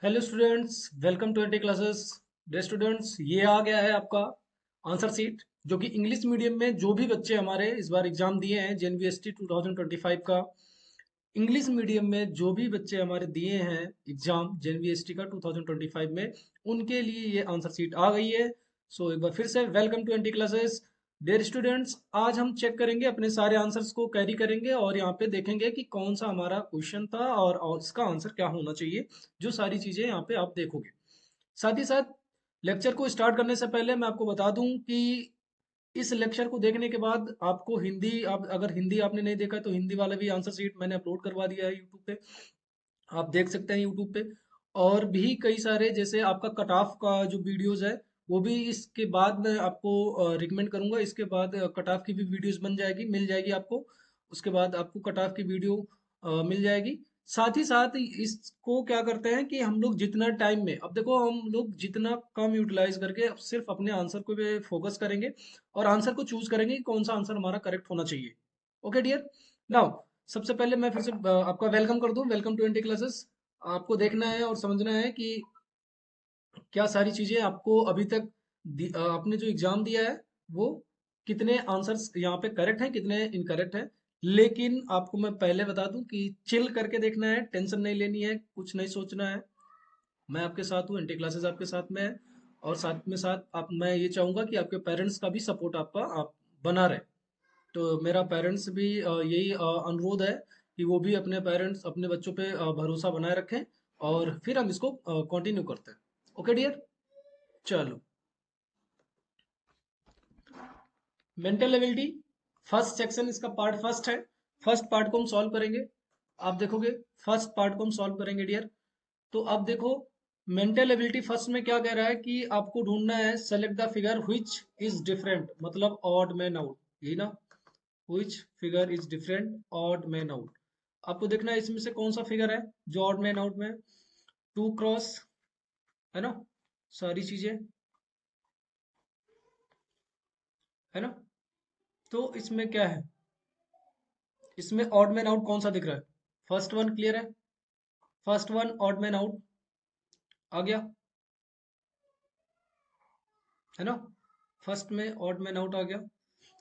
Hello students, welcome to NT classes. Dear students, ये आ गया है आपका आंसर सीट जो कि इंग्लिश मीडियम में जो भी बच्चे हमारे इस बार एग्जाम दिए हैं जेएनवीएसटी 2025 का। इंग्लिश मीडियम में जो भी बच्चे हमारे दिए हैं एग्जाम जेएनवीएसटी का 2025 में, उनके लिए ये आंसर सीट आ गई है। सो एक बार फिर से welcome to NT classes. Dear students, आज हम चेक करेंगे, अपने सारे आंसर्स को कैरी करेंगे और यहाँ पे देखेंगे कि कौन सा हमारा क्वेश्चन था और इसका आंसर क्या होना चाहिए। जो सारी चीजें यहाँ पे आप देखोगे। साथ ही साथ लेक्चर को स्टार्ट करने से पहले मैं आपको बता दूं कि इस लेक्चर को देखने के बाद आपको हिंदी, आप अगर हिंदी आपने नहीं देखा है तो हिंदी वाला भी आंसर शीट मैंने अपलोड करवा दिया है यूट्यूब पे। आप देख सकते हैं यूट्यूब पे। और भी कई सारे, जैसे आपका कट ऑफ का जो वीडियोस है, वो भी इसके बाद मैं आपको रिकमेंड करूंगा। इसके बाद कट ऑफ की भी वीडियोस बन जाएगी, मिल जाएगी आपको। उसके बाद आपको कट ऑफ की वीडियो मिल जाएगी। साथ ही साथ इसको क्या करते हैं कि हम लोग जितना टाइम में, अब देखो, हम लोग जितना कम यूटिलाइज करके अब सिर्फ अपने आंसर को पे फोकस करेंगे और आंसर को चूज करेंगे कि कौन सा आंसर हमारा करेक्ट होना चाहिए। Okay dear. नाउ सबसे पहले मैं फिर से आपका वेलकम कर दूं, वेलकम टू एनटी क्लासेस। आपको देखना है और समझना है कि क्या सारी चीजें आपको अभी तक आपने जो एग्जाम दिया है वो कितने आंसर्स यहाँ पे करेक्ट हैं, कितने इनकरेक्ट हैं। लेकिन आपको मैं पहले बता दूं कि चिल करके देखना है, टेंशन नहीं लेनी है, कुछ नहीं सोचना है। मैं आपके साथ हूँ, एनटी क्लासेस आपके साथ में है। और साथ में साथ आप, मैं ये चाहूंगा कि आपके पेरेंट्स का भी सपोर्ट आपका आप बना रहे। तो मेरा पेरेंट्स भी यही अनुरोध है कि वो भी अपने पेरेंट्स, अपने बच्चों पे भरोसा बनाए रखें और फिर हम इसको कंटिन्यू करते हैं। ओके डियर, चलो। मेंटल एबिलिटी फर्स्ट सेक्शन, इसका पार्ट फर्स्ट है। फर्स्ट पार्ट को हम सॉल्व करेंगे। आप देखोगे, फर्स्ट पार्ट को हम सॉल्व करेंगे डियर। तो अब देखो, मेंटल एबिलिटी फर्स्ट में क्या कह रहा है कि आपको ढूंढना है select the figure which is different, मतलब ऑड मैन आउट, यही ना। Which figure is different odd man out. आपको देखना है इसमें से कौन सा फिगर है जो ऑड मैन आउट में है। टू क्रॉस, है ना, सारी चीजें, है ना। तो इसमें क्या है, इसमें ऑड मैन आउट कौन सा दिख रहा है? फर्स्ट वन क्लियर है, first one odd man out आ गया, है ना। फर्स्ट में ऑड मैन आउट आ गया।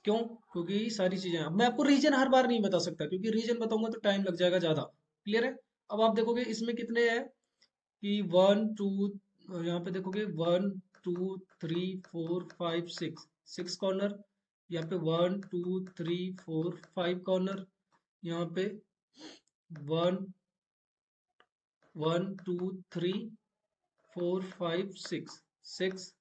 क्यों? क्योंकि सारी चीजें, अब मैं आपको रीजन हर बार नहीं बता सकता क्योंकि रीजन बताऊंगा तो टाइम लग जाएगा ज्यादा। क्लियर है। अब आप देखोगे इसमें कितने हैं कि वन टू, यहाँ पे देखोगे one two three four five six, six corner. यहाँ पे one two three four five corner. यहाँ पे one, one two three four five six, six.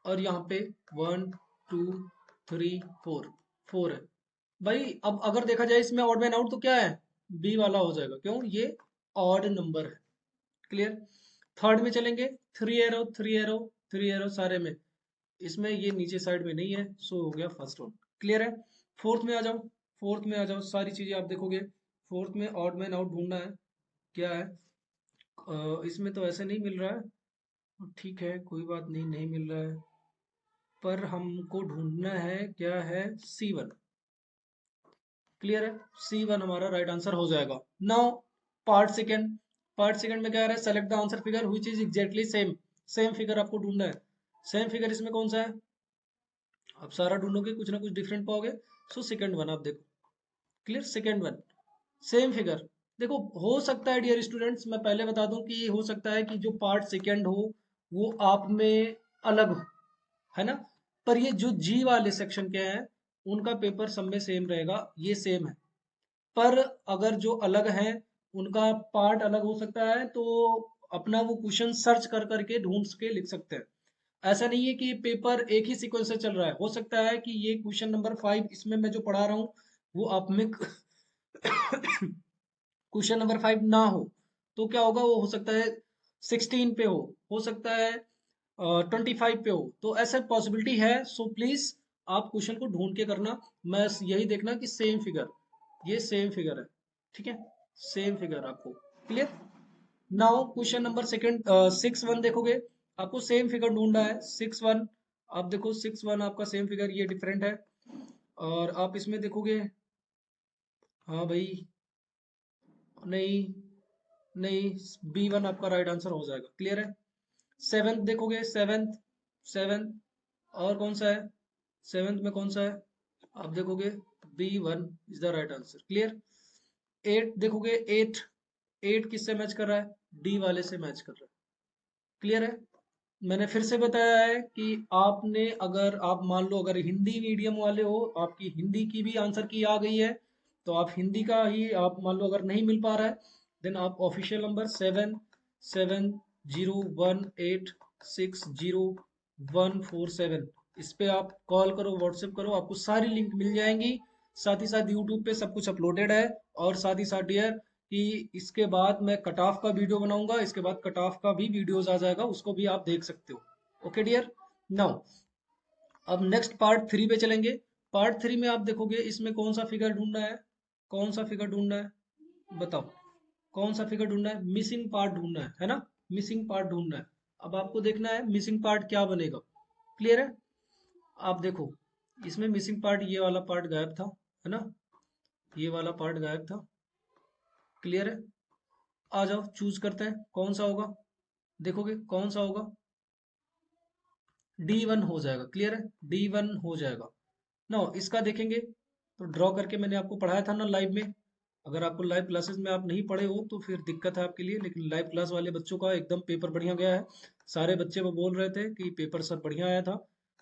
और यहाँ पे one two three four, four है। भाई अब अगर देखा जाए इसमें ऑड मैन आउट तो क्या है, बी वाला हो जाएगा। क्यों? ये ऑड नंबर है। क्लियर। थर्ड में चलेंगे, three arrow three arrow three arrow सारे में। इसमें ये नीचे साइड में नहीं है, सो हो गया फर्स्ट वन। क्लियर है। फोर्थ में आ जाओ, फोर्थ में आ जाओ, सारी चीजें आप देखोगे। फोर्थ में ऑड मैन आउट ढूंढना है। क्या है? इसमें तो ऐसे नहीं मिल रहा है। ठीक है, कोई बात नहीं, नहीं मिल रहा है। पर हमको ढूंढना है, क्या है, सी वन। क्लियर है। सी वन हमारा राइट आंसर हो जाएगा। Now part second. Part second में क्या रहा है, select the answer figure which is exactly same. Same figure आपको ढूंढना है। सेम फिगर इसमें कौन सा है? आप सारा ढूंढोगे, कुछ ना कुछ डिफरेंट पाओगे। सो सेकंड वन आप देखो। Clear, second one, same figure. देखो, हो सकता है डियर स्टूडेंट्स, मैं पहले बता दूं कि हो सकता है कि जो पार्ट सेकंड हो वो आप में अलग हो, है ना। पर ये जो जी वाले सेक्शन के हैं उनका पेपर सब में सेम रहेगा, ये सेम है। पर अगर जो अलग हैं उनका पार्ट अलग हो सकता है, तो अपना वो क्वेश्चन सर्च कर करके ढूंढ के लिख सकते हैं। ऐसा नहीं है कि पेपर एक ही सीक्वेंस से चल रहा है। हो सकता है कि ये क्वेश्चन नंबर 5 इसमें मैं जो पढ़ा रहा हूँ वो आप में क्वेश्चन नंबर 5 ना हो। तो क्या होगा, वो हो सकता है 16 पे हो सकता है 25 पे हो। तो ऐसा पॉसिबिलिटी है। सो प्लीज आप क्वेश्चन को ढूंढ के करना। मैं यही देखना कि सेम फिगर, ये सेम फिगर है, ठीक है, सेम फिगर आपको। Clear. Now question number second, six one देखोगे, आपको सेम फिगर ढूंढना है, सिक्स वन। आप देखो सिक्स वन आपका सेम फिगर, ये डिफरेंट है। और आप इसमें देखोगे, हाँ भाई, नहीं, नहीं, B1 आपका राइट आंसर हो जाएगा। क्लियर है। सेवेंथ देखोगे, सेवेंथ, सेवेंथ और कौन सा है, सेवेंथ में कौन सा है, आप देखोगे B1 is the right answer. Clear. Eight देखोगे, एट, एट किससे मैच कर रहा है, डी वाले से मैच कर रहा है। क्लियर है। मैंने फिर से बताया है कि आपने, अगर आप मान लो अगर हिंदी मीडियम वाले हो, आपकी हिंदी की भी आंसर की आ गई है, तो आप हिंदी का ही, आप मान लो अगर नहीं मिल पा रहा है, देन आप ऑफिशियल नंबर 7701860147, इस पे आप कॉल करो, व्हाट्सएप करो, आपको सारी लिंक मिल जाएंगी। साथ ही साथ यूट्यूब पे सब कुछ अपलोडेड है। और साथ ही साथ डियर, कि इसके बाद मैं कट ऑफ का वीडियो बनाऊंगा, इसके बाद कट ऑफ का भी वीडियोस आ जाएगा, उसको भी आप देख सकते हो। Okay dear. नाउ अब नेक्स्ट पार्ट थ्री पे चलेंगे। पार्ट थ्री में आप देखोगे, इसमें कौन सा फिगर ढूंढना है, कौन सा फिगर ढूंढना है बताओ, कौन सा फिगर ढूंढना है, मिसिंग पार्ट ढूंढना है ना, मिसिंग पार्ट ढूंढना है। अब आपको देखना है मिसिंग पार्ट क्या बनेगा। क्लियर है। आप देखो, इसमें मिसिंग पार्ट ये वाला पार्ट गायब था, है ना, ये वाला पार्ट गायब था। क्लियर है। आ जाओ, चूज करते हैं कौन सा होगा, देखोगे कौन सा होगा, D1 हो जाएगा। क्लियर है, D1 हो जाएगा। नो इसका देखेंगे, तो ड्रॉ करके मैंने आपको पढ़ाया था ना लाइव में। अगर आपको लाइव क्लासेस में आप नहीं पढ़े हो तो फिर दिक्कत है आपके लिए, लेकिन लाइव क्लास वाले बच्चों का एकदम पेपर बढ़िया गया है। सारे बच्चे वो बोल रहे थे कि पेपर सर बढ़िया आया था,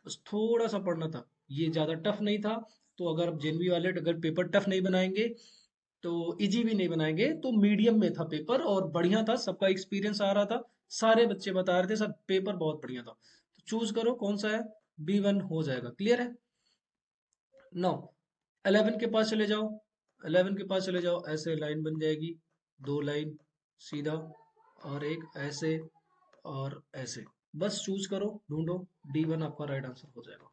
बस थोड़ा सा पढ़ना था, ये ज़्यादा टफ नहीं था। तो अगर आप जेनवी वाले अगर पेपर टफ नहीं बनाएंगे तो इजी भी नहीं बनाएंगे, तो मीडियम में था पेपर और बढ़िया था, सबका एक्सपीरियंस आ रहा था, सारे बच्चे बता रहे थे सब पेपर बहुत बढ़िया था। तो चूज करो कौन सा है, B1 हो जाएगा। क्लियर है। नौ 11 के पास चले जाओ, 11 के पास चले जाओ, ऐसे लाइन बन जाएगी, दो लाइन सीधा, और एक ऐसे और ऐसे, बस चूज करो, ढूंढो, D1 आपका राइट आंसर हो जाएगा।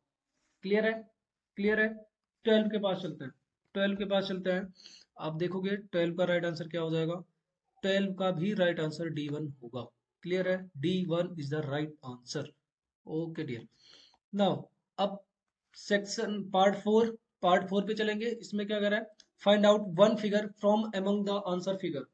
क्लियर है। क्लियर है। 12 के पास चलते हैं, 12 के पास चलते हैं। आप देखोगे 12 का राइट आंसर क्या हो जाएगा, 12 का भी राइट आंसर D1 होगा। क्लियर है, D1 is the right answer. Okay dear. Now अब सेक्शन पार्ट फोर पे चलेंगे। इसमें क्या कर रहा है, find out one figure from among the answer figure.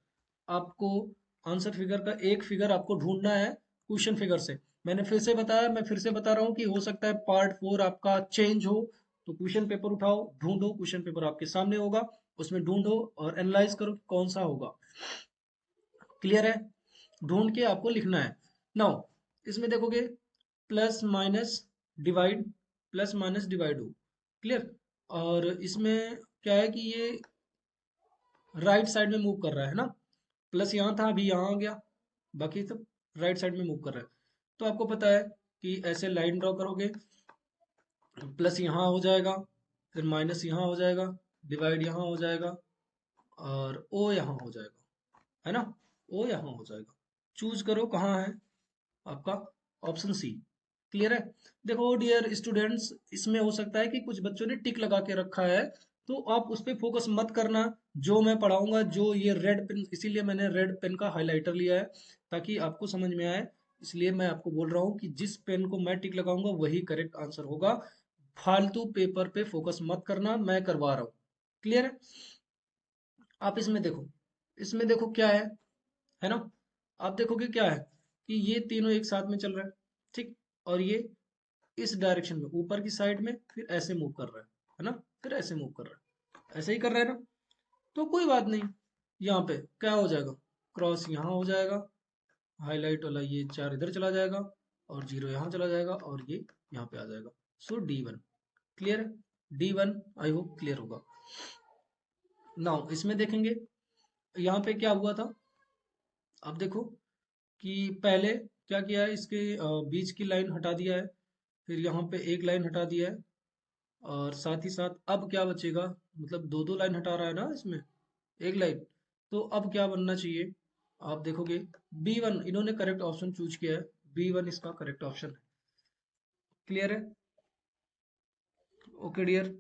आपको आंसर फिगर का एक फिगर आपको ढूंढना है क्वेश्चन फिगर से। मैंने फिर से बताया, मैं फिर से बता रहा हूँ कि हो सकता है पार्ट फोर आपका चेंज हो, तो क्वेश्चन पेपर उठाओ, ढूंढो, क्वेश्चन पेपर आपके सामने होगा, उसमें ढूंढो और एनालाइज करो कि कौन सा होगा। क्लियर है। ढूंढ के आपको लिखना है। नाउ इसमें देखोगे, plus minus divide, plus minus divide हो। क्लियर। और इसमें क्या है कि ये राइट साइड में मूव कर रहा है ना, प्लस यहाँ था अभी यहाँ आ गया, बाकी सब राइट साइड में मूव कर रहा है। तो आपको पता है कि ऐसे लाइन ड्रॉ करोगे, प्लस यहाँ हो जाएगा, फिर माइनस यहाँ हो जाएगा, डिवाइड यहाँ हो जाएगा, और ओ यहाँ हो जाएगा, है ना, ओ यहाँ हो जाएगा। चूज करो कहाँ है आपका, ऑप्शन सी। क्लियर है। देखो डियर स्टूडेंट्स, इसमें हो सकता है कि कुछ बच्चों ने टिक लगा के रखा है, तो आप उस पर फोकस मत करना। जो मैं पढ़ाऊंगा, जो ये रेड पेन, इसीलिए मैंने रेड पेन का हाइलाइटर लिया है, ताकि आपको समझ में आए। इसलिए मैं आपको बोल रहा हूँ कि जिस पेन को मैं टिक लगाऊंगा वही करेक्ट आंसर होगा। फालतू पेपर पे फोकस मत करना, मैं करवा रहा हूँ। क्लियर है। आप इसमें देखो, इसमें देखो क्या है ना, आप देखोगे क्या है कि ये तीनों एक साथ में चल रहा है, ठीक, और ये इस डायरेक्शन में ऊपर की साइड में फिर ऐसे मूव कर रहा है ना, फिर ऐसे मूव कर रहा है, ऐसे ही कर रहा है ना। तो कोई बात नहीं, यहाँ पे क्या हो जाएगा, क्रॉस यहाँ हो जाएगा, हाईलाइट वाला ये चार इधर चला जाएगा, और जीरो यहाँ चला जाएगा, और ये यहाँ पे आ जाएगा। सो D1। क्लियर है। D1 आई होप क्लियर होगा। नाउ इसमें देखेंगे, यहाँ पे क्या हुआ था, आप देखो कि पहले क्या किया है, इसके बीच की लाइन हटा दिया है, फिर यहाँ पे एक लाइन हटा दिया है, और साथ ही साथ अब क्या बचेगा, मतलब दो दो लाइन हटा रहा है ना इसमें, एक लाइन, तो अब क्या बनना चाहिए, आप देखोगे B1 इन्होंने करेक्ट ऑप्शन चूज किया है, B1 इसका करेक्ट ऑप्शन है। क्लियर है। Okay dear.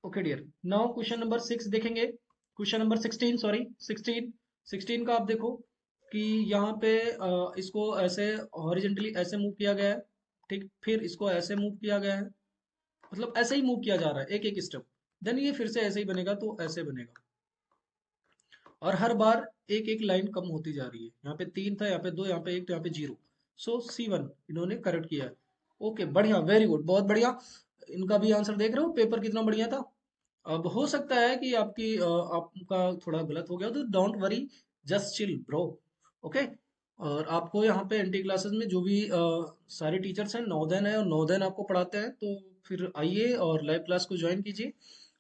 Okay dear. Now question number 6 देखेंगे, क्वेश्चन नंबर 16, सॉरी 16, 16 का आप देखो कि यहाँ पे इसको ऐसे हॉरिजेंटली ऐसे मूव किया गया है, ठीक, फिर इसको ऐसे मूव किया गया है, मतलब ऐसे ही मूव किया जा रहा है एक एक स्टेप। देन ये फिर से ऐसे ही बनेगा, तो ऐसे बनेगा। और हर बार एक एक लाइन कम होती जा रही है। यहाँ पे 3 था, यहाँ पे 2, यहाँ पे 1, तो यहाँ पे 0। सो C1 इन्होंने करेक्ट किया है। ओके, बढ़िया, वेरी गुड, बहुत बढ़िया। इनका भी आंसर देख रहे हो, पेपर कितना बढ़िया था। अब हो सकता है कि आपका थोड़ा गलत हो गया, तो don't worry, just chill bro. Okay. और आपको यहाँ पे एनटी क्लासेस में जो भी सारे टीचर्स हैं, नवोदय है और नवोदय आपको पढ़ाते हैं, तो फिर आइए और लाइव क्लास को ज्वाइन कीजिए।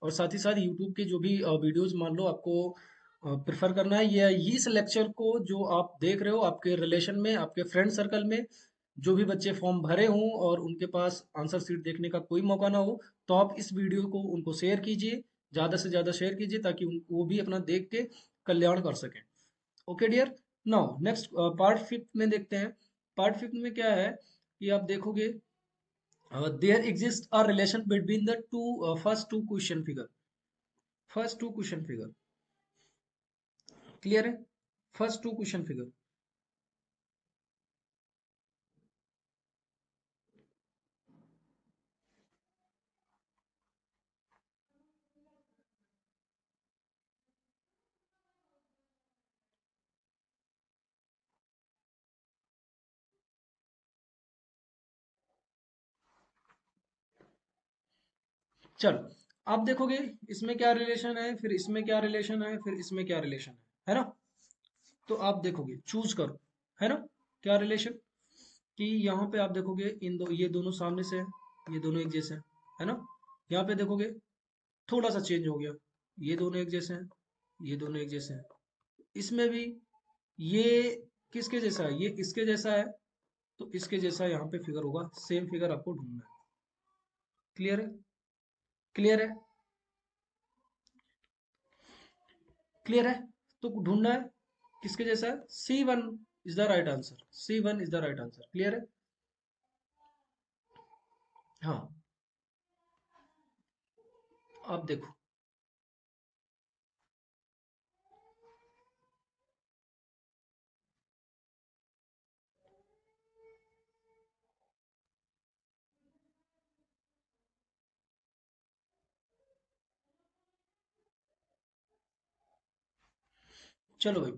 और साथ ही साथ यूट्यूब के जो भी वीडियोस मान लो आपको प्रेफर करना है, या इस लेक्चर को जो आप देख रहे हो आपके रिलेशन में, आपके फ्रेंड सर्कल में जो भी बच्चे फॉर्म भरे हों और उनके पास आंसर शीट देखने का कोई मौका ना हो, तो आप इस वीडियो को उनको शेयर कीजिए, ज़्यादा से ज़्यादा शेयर कीजिए, ताकि वो भी अपना देख के कल्याण कर सकें। Okay dear. Now next part fifth में देखते हैं। पार्ट फिफ्थ में क्या है कि आप देखोगे, there exist a relation between the first two question figure. First two question figure clear है? First two question figure. चलो, आप देखोगे इसमें क्या रिलेशन है, फिर इसमें क्या रिलेशन है, फिर इसमें क्या रिलेशन है ना? तो आप देखोगे, चूज करो, है ना? क्या रिलेशन, कि यहाँ पे आप देखोगे ये दोनों सामने से है, ये दोनों एक जैसे हैं, है ना? यहाँ पे देखोगे थोड़ा सा चेंज हो गया, ये दोनों एक जैसे हैं, ये दोनों एक जैसे हैं। इसमें भी ये किसके जैसा है, ये इसके जैसा है, तो इसके जैसा यहाँ पे फिगर होगा, सेम फिगर आपको ढूंढना है। क्लियर है? क्लियर है? क्लियर है? तो ढूंढना है किसके जैसा है, C1 is the right answer, C1 is the right answer. Clear है? हाँ, आप देखो, चलो भाई,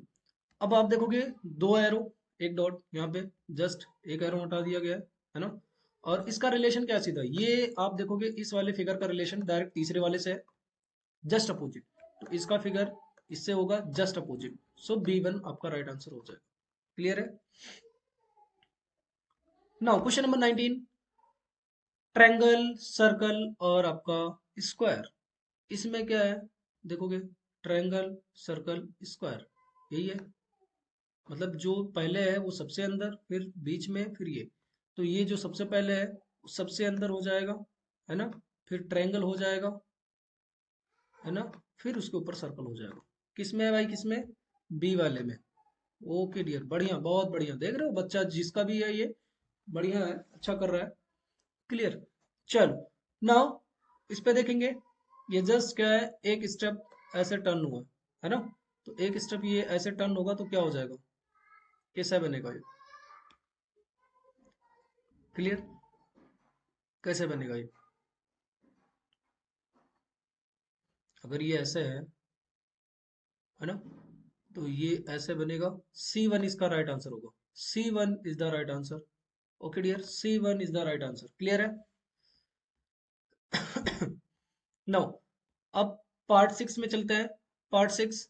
अब आप देखोगे दो एरो, एक डॉट यहाँ पे, जस्ट एक एरो हटा दिया गया है ना? और इसका रिलेशन क्या सीधा, ये आप देखोगे इस वाले फिगर का रिलेशन डायरेक्ट तीसरे वाले से है, जस्ट अपोजिट। तो इसका फिगर इससे होगा जस्ट अपोजिट। सो B1 आपका राइट आंसर हो जाएगा। क्लियर है? Now question number 19, triangle, circle और आपका स्क्वायर। इसमें क्या है, देखोगे, ट्रायंगल, सर्कल, स्क्वायर, यही है। मतलब जो पहले है वो सबसे अंदर, फिर बीच में, फिर ये। तो ये जो सबसे पहले है वो सबसे अंदर हो जाएगा, है ना? फिर ट्रायंगल हो जाएगा, है ना? फिर उसके ऊपर सर्कल हो जाएगा। किस में है भाई, किस में? बी वाले में। ओके डियर, बढ़िया, बहुत बढ़िया, देख रहे हो बच्चा जिसका भी है ये बढ़िया है, अच्छा कर रहा है। क्लियर? चलो, नाउ इस पे देखेंगे, ये जस्ट क्या है, एक स्टेप ऐसे टर्न हुआ, है ना? तो एक स्टेप ये ऐसे टर्न होगा तो क्या हो जाएगा, कैसा बनेगा ये? क्लियर? कैसे बनेगा ये? अगर ये ऐसे है ना, तो ये ऐसे बनेगा। C1 इसका राइट आंसर होगा। C1 is the right answer. Okay dear, C1 is the right answer. Clear है? नाउ अब पार्ट 6 में चलते हैं। Part 6,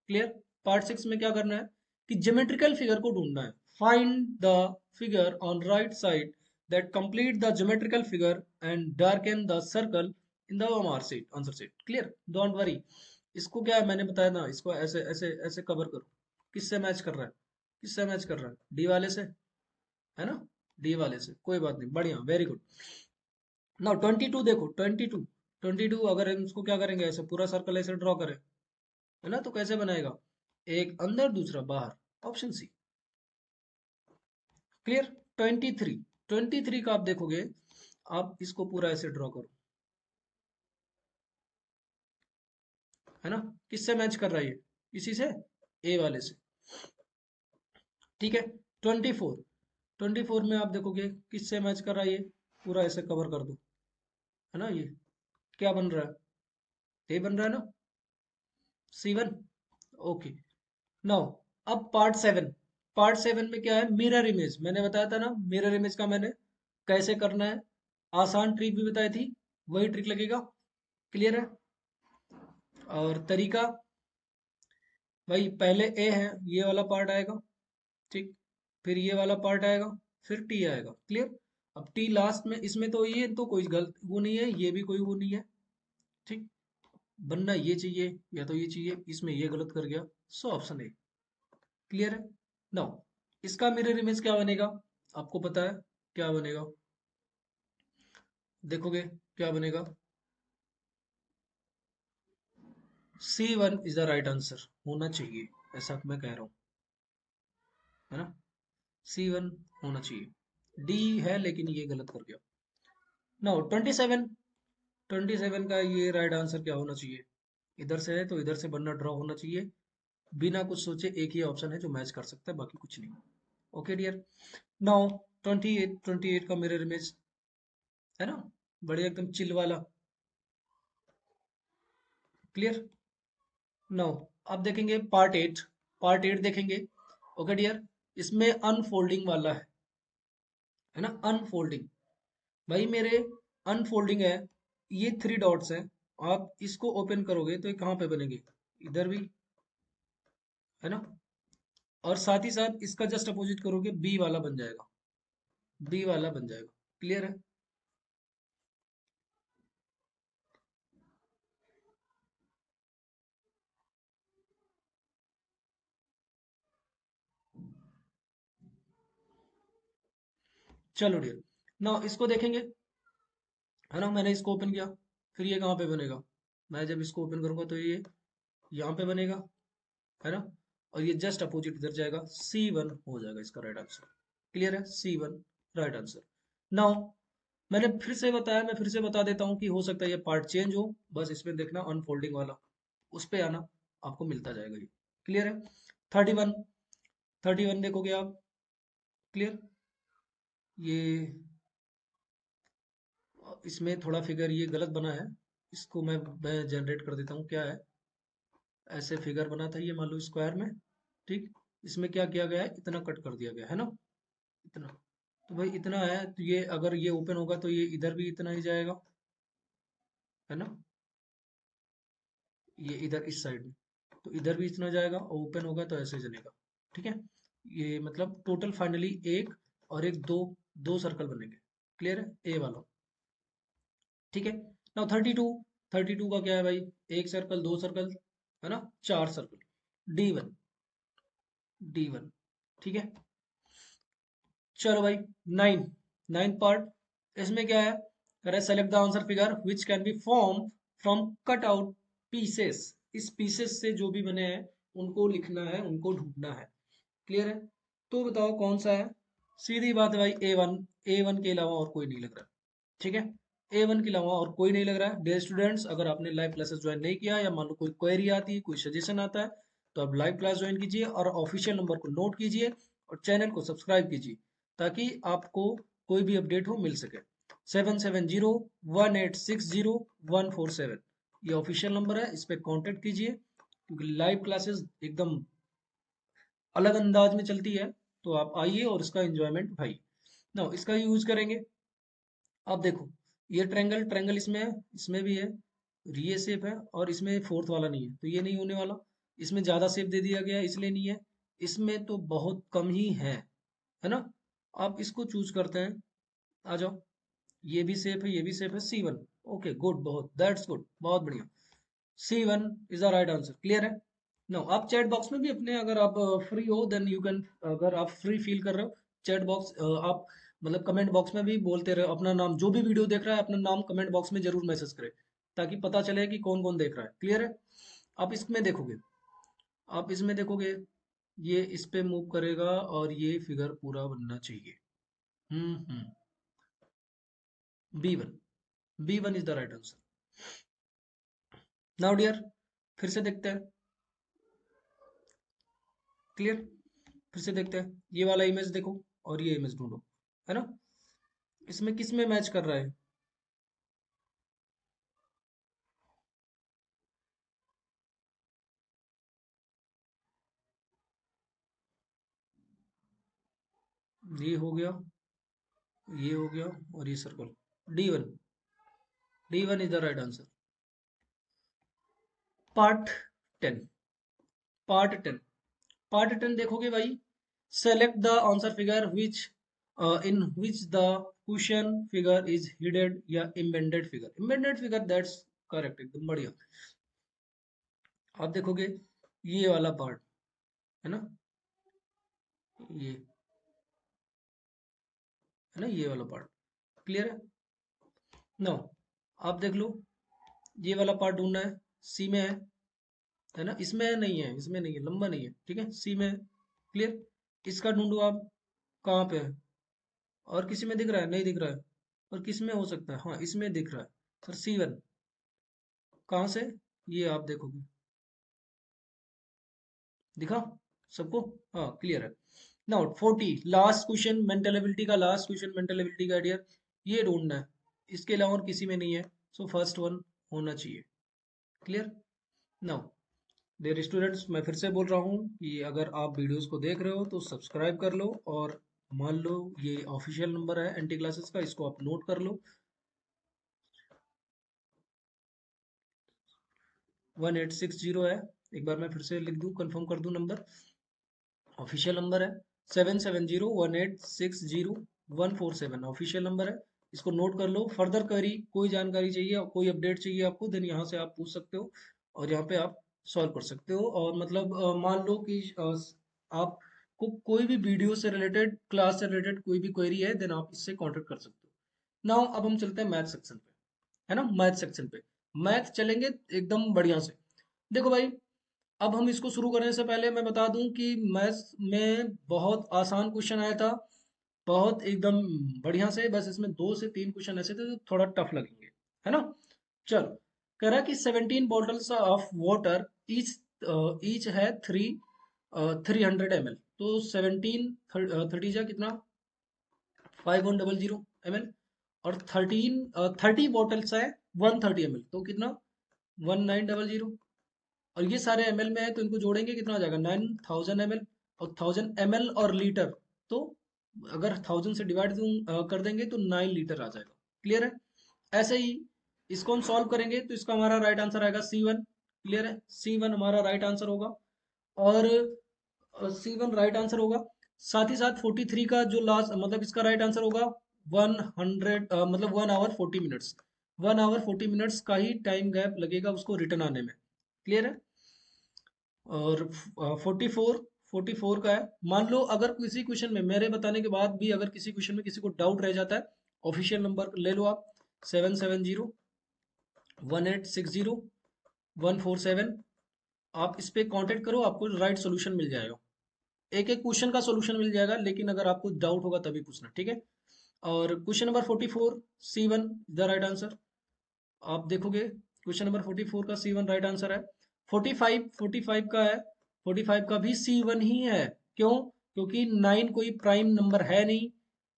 clear? पार्ट 6 में क्या करना है कि ज्योमेट्रिकल फिगर को ढूंढना है। Find the figure on right side that complete the geometrical figure and darken the circle in the answer sheet. Clear? Don't worry, इसको क्या है मैंने बताया ना, इसको ऐसे ऐसे ऐसे कवर करो। किससे मैच कर रहा है, किससे मैच कर रहा है? डी वाले से, है ना? डी वाले से, कोई बात नहीं, बढ़िया, वेरी गुड। नाउ 22 देखो, 22, 22 अगर हम इसको क्या करेंगे, ऐसे पूरा सर्कल ऐसे ड्रॉ करें, है ना? तो कैसे बनेगा, एक अंदर दूसरा बाहर, ऑप्शन सी। क्लियर? 23, 23 का आप देखोगे, आप इसको पूरा ऐसे ड्रॉ करो, है ना? किससे मैच कर रहा है ये? इसी से, ए वाले से। ठीक है। 24, 24 में आप देखोगे किससे मैच कर रहा है ये, पूरा ऐसे कवर कर दो, है ना? ये क्या बन रहा है, ये बन रहा है ना, C1। ओके, नाउ अब पार्ट 7 में क्या है, मिरर इमेज। मैंने बताया था ना, मिरर इमेज का मैंने कैसे करना है, आसान ट्रिक भी बताई थी, वही ट्रिक लगेगा। क्लियर है? और तरीका, भाई पहले ए है, ये वाला पार्ट आएगा, ठीक, फिर ये वाला पार्ट आएगा, फिर टी आएगा। क्लियर? अब टी लास्ट में, इसमें तो ये तो कोई गलत वो नहीं है, ये भी कोई वो नहीं है, ठीक। बनना ये चाहिए या तो ये चाहिए, इसमें ये गलत कर गया, सो ऑप्शन ए। क्लियर है? नाउ इसका मिरर इमेज क्या बनेगा, आपको पता है क्या बनेगा, देखोगे क्या बनेगा। C1 is the right answer होना चाहिए, ऐसा मैं कह रहा हूँ, है ना। C1 होना चाहिए, डी है लेकिन ये गलत कर गया। नाउ 27 का ये राइट आंसर क्या होना चाहिए, इधर से है तो इधर से बनना ड्रॉ होना चाहिए, बिना कुछ सोचे एक ही ऑप्शन है जो मैच कर सकता है, बाकी कुछ नहीं। Okay dear. नाउ 28 का मिरर इमेज है ना, बढ़िया एकदम चिल वाला। क्लियर? नाउ अब देखेंगे पार्ट 8 देखेंगे। ओके डियर, इसमें अनफोल्डिंग वाला है ना, अनफोल्डिंग। भाई मेरे अनफोल्डिंग है, ये 3 डॉट्स हैं, आप इसको ओपन करोगे तो ये कहाँ पे बनेंगे, इधर भी, है ना। और साथ ही साथ इसका जस्ट अपोजिट करोगे, बी वाला बन जाएगा, बी वाला बन जाएगा। क्लियर है? चलो डियर, ना इसको देखेंगे, है ना। मैंने इसको ओपन किया, फिर ये कहाँ पे बनेगा, मैं जब इसको ओपन करूंगा तो ये यहाँ पे बनेगा, है ना। और ये जस्ट अपोजिट इधर जाएगा, C1 हो जाएगा इसका राइट आंसर। क्लियर है? C1 right answer. नाउ मैंने फिर से बताया, मैं फिर से बता देता हूँ कि हो सकता है ये पार्ट चेंज हो, बस इसमें देखना अनफोल्डिंग वाला, उस पे आना, आपको मिलता जाएगा ये। क्लियर है? 31, 31 देखोगे आप। क्लियर? ये इसमें थोड़ा फिगर ये गलत बना है, इसको मैं जनरेट कर देता हूँ। क्या है, ऐसे फिगर बना था ये, मान लो स्क्वायर में, ठीक। इसमें क्या किया गया है, इतना कट कर दिया गया है ना, इतना। तो भाई इतना है, तो ये अगर ये ओपन होगा तो ये इधर भी इतना ही जाएगा, है ना। ये इधर इस साइड में, तो इधर भी इतना जाएगा, और ओपन होगा तो ऐसे चलेगा, ठीक है। ये मतलब टोटल फाइनली एक और एक, दो, दो सर्कल बनेंगे। क्लियर है? ए वाला, ठीक है। नाउ 32 का क्या है भाई, एक सर्कल, दो सर्कल, है ना, चार सर्कल, डी वन, ठीक है। चलो भाई, नाइन नाइन्थ पार्ट, इसमें क्या है, कह रहा है select the answer figure which can be form from cut out pieces. इस पीसेस से जो भी बने हैं उनको लिखना है, उनको ढूंढना है। क्लियर है? तो बताओ कौन सा है। सीधी बात है भाई, ए वन के अलावा और कोई नहीं लग रहा, ठीक है। A1 के अलावा और कोई नहीं लग रहा है। डियर स्टूडेंट्स, अगर आपने लाइव क्लासेस ज्वाइन नहीं किया, या मान लो कोई क्वेरी आती है, कोई सजेशन आता है, तो आप लाइव क्लास ज्वाइन कीजिए और ऑफिशियल नंबर को नोट कीजिए और चैनल को सब्सक्राइब कीजिए, ताकि आपको कोई भी अपडेट हो मिल सके। 7701860147 ये ऑफिशियल नंबर है, इस पर कॉन्टेक्ट कीजिए, क्योंकि लाइव क्लासेस एकदम अलग अंदाज में चलती है। तो आप आइए और इसका एंजॉयमेंट उठाइए। ना इसका यूज करेंगे। अब देखो, ये ट्रायंगल ट्रायंगल इसमें है, इसमें भी है, और ये शेप है, और इसमें फोर्थ वाला नहीं है, तो ये नहीं होने वाला। इसमें ज्यादा शेप दे दिया गया है, इसलिए नहीं है। इसमें तो बहुत कम ही है ना। आप इसको चूज करते हैं, आ जाओ। ये भी शेप है, ये भी शेप है, C1। ओके गुड, बहुत दैट्स गुड, बहुत बढ़िया। C1 is the right answer. Clear है? नो, आप चैट बॉक्स में भी अपने, अगर आप फ्री हो देन यू कैन, अगर आप फ्री फील कर रहे हो, चैट बॉक्स आप मतलब कमेंट बॉक्स में भी बोलते रहे अपना नाम, जो भी वीडियो देख रहा है अपना नाम कमेंट बॉक्स में जरूर मैसेज करे, ताकि पता चले कि कौन कौन देख रहा है। क्लियर है? आप इसमें देखोगे, आप इसमें देखोगे, ये इस पे मूव करेगा और ये फिगर पूरा बनना चाहिए। Hmm, B1, B1 is the right answer. Now dear, फिर से देखते हैं। क्लियर? फिर से देखते हैं, ये वाला इमेज देखो और ये इमेज ढूंढो, है ना। इसमें किस में मैच कर रहा है, ये हो गया, ये हो गया, और ये circle. D1, D1 is the right answer. Part 10, part 10 देखोगे भाई। Select the answer figure which in which the question figure is hidden या embedded figure. Embedded figure, that's correct, एकदम बढ़िया। आप देखोगे ये वाला पार्ट है ना, ये है ना, ये वाला पार्ट क्लियर है। नो, आप देख लो, ये वाला पार्ट ढूंढना है। सी में है ना, इसमें नहीं है, इसमें नहीं है, लंबा नहीं है, ठीक है, सी में क्लियर। इसका ढूंढो आप, कहाँ पे है, और किसी में दिख रहा है, नहीं दिख रहा है, और किस में हो सकता है, हाँ इसमें दिख रहा है सर, C1। कहाँ से, ये आप देखोगे, दिखा सबको, हाँ क्लियर है। Now 40, last question mental ability का, लास्ट क्वेश्चन मेंटल एबिलिटी का डियर, ये ढूंढना है, इसके अलावा और किसी में नहीं है, सो फर्स्ट वन होना चाहिए, क्लियर। नाउ डियर स्टूडेंट्स, मैं फिर से बोल रहा हूँ कि अगर आप वीडियोस को देख रहे हो तो सब्सक्राइब कर लो, और मान लो ये ऑफिशियल नंबर है एनटी क्लासेस का, इसको आप नोट कर लो। 1860 है, एक बार मैं फिर से लिख दूं, कंफर्म कर दूं नंबर, ऑफिशियल नंबर है 7701860147, ऑफिशियल नंबर है, इसको नोट कर लो। फर्दर क्वेरी, कोई जानकारी चाहिए, कोई अपडेट चाहिए आपको, देन यहाँ से आप पूछ सकते हो, और यहाँ पे आप सॉल्व कर सकते हो। और मतलब मान लो कि आपको कोई भी वीडियो से रिलेटेड, क्लास से रिलेटेड कोई भी क्वेरी है, देन आप इससे कांटेक्ट कर सकते हो। नाउ अब हम चलते हैं मैथ सेक्शन पे, है ना, मैथ सेक्शन पे मैथ चलेंगे एकदम बढ़िया से। देखो भाई, अब हम इसको शुरू करने से पहले मैं बता दूं कि मैथ्स में बहुत आसान क्वेश्चन आया था, बहुत एकदम बढ़िया से, बस इसमें 2 से 3 क्वेश्चन ऐसे थे जो थोड़ा टफ लगेंगे, है ना। चलो, कह रहा कि 17 bottles of water, each each है 300 ml, तो 17 30 जा कितना, 5100 ml, और 30 बॉटल्स है 130 ml, तो कितना, 1900। और ये सारे ml में है, तो इनको जोड़ेंगे कितना आ जाएगा, 9000 ml, और 1000 ml और लीटर, तो अगर 1000 से डिवाइड कर देंगे तो 9 लीटर आ जाएगा, क्लियर है। ऐसे ही इसको हम सॉल्व करेंगे, तो इसका हमारा राइट आंसर आएगा C1, क्लियर है, C1 हमारा राइट आंसर होगा। और C1 राइट आंसर होगा। साथ ही साथ 43 का जो लास्ट, मतलब इसका राइट आंसर होगा 100, मतलब 1 आवर 40 मिनट्स, 1 आवर 40 मिनट्स का ही टाइम गैप लगेगा उसको रिटर्न आने में, क्लियर है। और 44 का है। मान लो अगर किसी क्वेश्चन में, मेरे बताने के बाद भी अगर किसी क्वेश्चन में किसी को डाउट रह जाता है, ऑफिशियल नंबर ले लो आप, 7701860147, आप इस पे कांटेक्ट करो, आपको राइट सॉल्यूशन मिल जाएगा। एक एक क्वेश्चन का सॉल्यूशन मिल जाएगा, लेकिन अगर आपको डाउट होगा तभी पूछना, ठीक है। और question number 44, C1 the right answer. आप देखोगे क्वेश्चन नंबर 44 का C1 राइट आंसर है। 45 का है, 45 का भी C1 ही है। क्यों? क्योंकि 9 कोई प्राइम नंबर है नहीं,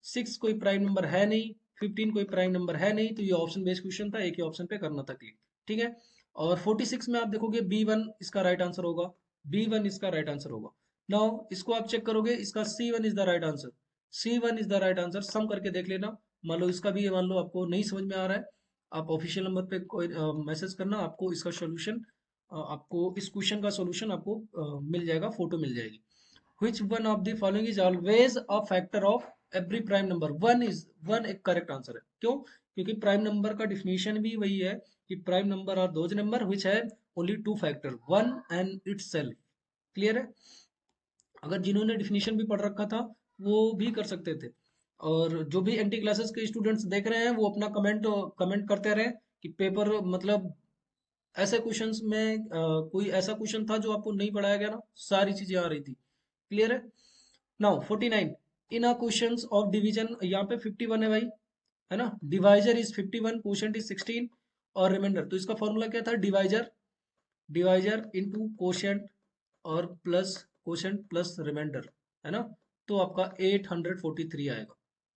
6 कोई प्राइम नंबर है नहीं, 15 कोई प्राइम नंबर है नहीं, तो ये ऑप्शन बेस्ड क्वेश्चन था, एक ही ऑप्शन पे करना था क्लिक, ठीक है। और 46 में आप देखोगे B1 इसका राइट आंसर होगा, B1 इसका राइट आंसर होगा। नाउ इसको आप चेक करोगे, इसका C1 is the right answer, C1 is the right answer, sum करके देख लेना। मान लो इसका भी, मान लो आपको नहीं समझ में आ रहा है, आप ऑफिशियल नंबर पे कोई मैसेज करना, आपको इसका सॉल्यूशन, आपको इस क्वेश्चन का सॉल्यूशन आपको मिल जाएगा, फोटो मिल जाएगी। which one of the following is always a factor of every prime number, one एक करेक्ट आंसर है। क्यों? क्योंकि प्राइम नंबर का डिफिनेशन भी वही है कि prime number are those number which है only two factor, one and itself, clear है। अगर जिन्होंने डिफिनीशन भी पढ़ रखा था वो भी कर सकते थे। और जो भी एनटी क्लासेस के स्टूडेंट्स देख रहे हैं वो अपना कमेंट कमेंट करते रहे कि पेपर, मतलब ऐसे क्वेश्चंस में कोई ऐसा क्वेश्चन था जो आपको नहीं पढ़ाया गया ना, सारी चीजें आ रही थी, क्लियर है। Now 49, in a questions of division, यहाँ पे 51 है भाई, है ना, डिवाइजर इज 51, क्वोशंट इज 16, और रिमाइंडर, तो इसका फॉर्मूला क्या था, डिवाइजर, डिवाइजर इनटू क्वोशंट और प्लस क्वोशंट प्लस रिमाइंडर, है ना, तो आपका 843 आएगा,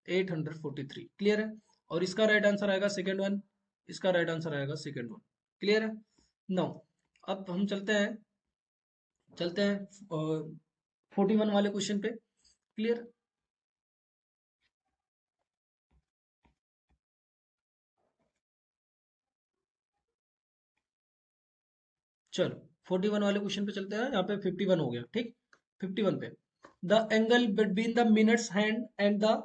843, क्लियर है। और इसका राइट आंसर आएगा सेकेंड वन, इसका राइट आंसर आएगा सेकेंड वन, क्लियर है। नो, अब हम चलते हैं 41 वाले क्वेश्चन पे, क्लियर। चलो 41 वाले क्वेश्चन पे चलते हैं। यहाँ पे 51 हो गया, ठीक। 51 पे, the angle between the minutes hand and the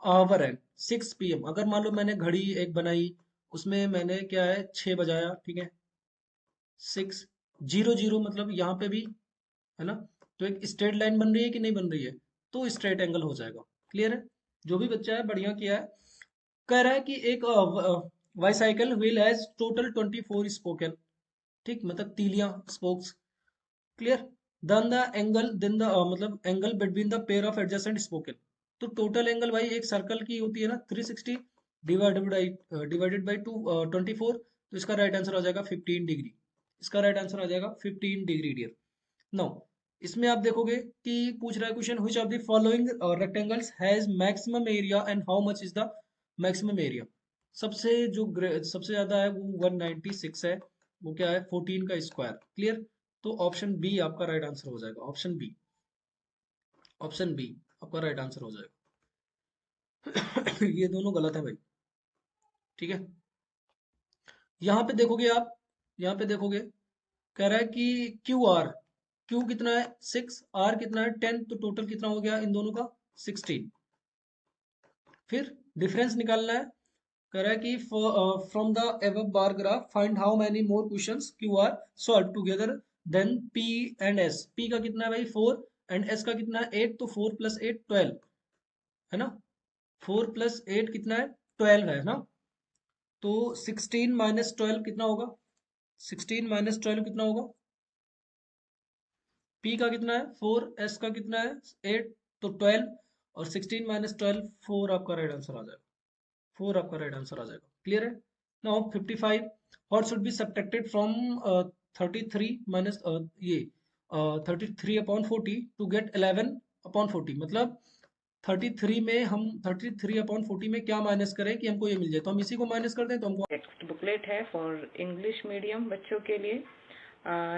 hour hand 6 PM। अगर मान लो मैंने घड़ी एक बनाई, उसमें मैंने क्या है 6 बजाया, ठीक है। 6 0 0 मतलब यहाँ पे भी है ना, तो एक स्ट्रेट लाइन बन रही है कि नहीं बन रही है, तो स्ट्रेट एंगल हो जाएगा। क्लियर है, जो भी बच्चा है बढ़िया किया है। कह रहा है कि एक bicycle wheel has total 24 spoken, ठीक, मतलब तीलियां, spokes. Clear, then the angle, then the मतलब angle between the pair of adjacent spoken. तो टोटल एंगल भाई एक सर्कल की होती है ना 360 डिवाइडेड बाई 24, तो इसका राइट आंसर आ जाएगा 15 डिग्री। इसका राइट आंसर आ जाएगा 15 डिग्री डियर। नो, इसमें आप देखोगे कि पूछ रहा है question, which of the following rectangles has maximum area and how much is the maximum area. सबसे जो सबसे ज्यादा है वो 196 है, वो क्या है 14 का स्क्वायर। क्लियर, तो ऑप्शन बी आपका राइट आंसर हो जाएगा। ऑप्शन बी, ऑप्शन बी आपका राइट आंसर हो जाएगा। ये दोनों गलत है भाई, ठीक है। यहाँ पे देखोगे आप, यहाँ पे देखोगे कह रहा है कि क्यू आर, क्यू कितना है 6, आर कितना है 10, तो टोटल कितना हो गया इन दोनों का 16। फिर डिफरेंस निकालना है। कह रहा है कि from the above bar graph find how many more questions Q are solve together then P and S. P का कितना है भाई 4 एंड एस का कितना है 8, तो 4 + 8 12 है ना। 4 + 8 कितना है 12 है ना। तो 16 - 12 कितना होगा, 16 - 12 कितना होगा। पी का कितना है 4, एस का कितना है 8, तो 12, और 16 - 12 4 आपका राइट आंसर आ जाएगा। 4 आपका राइट आंसर आ जाएगा। क्लियर है। Now 55, what should be subtracted from 33 minus ये 33/40 टू गेट 11/40। मतलब 33 में हम 33/40 में क्या माइनस करें कि हमको ये मिल जाए, तो हम इसी को माइनस कर दें तो हमको टेक्स्ट बुकलेट है फॉर इंग्लिश मीडियम बच्चों के लिए।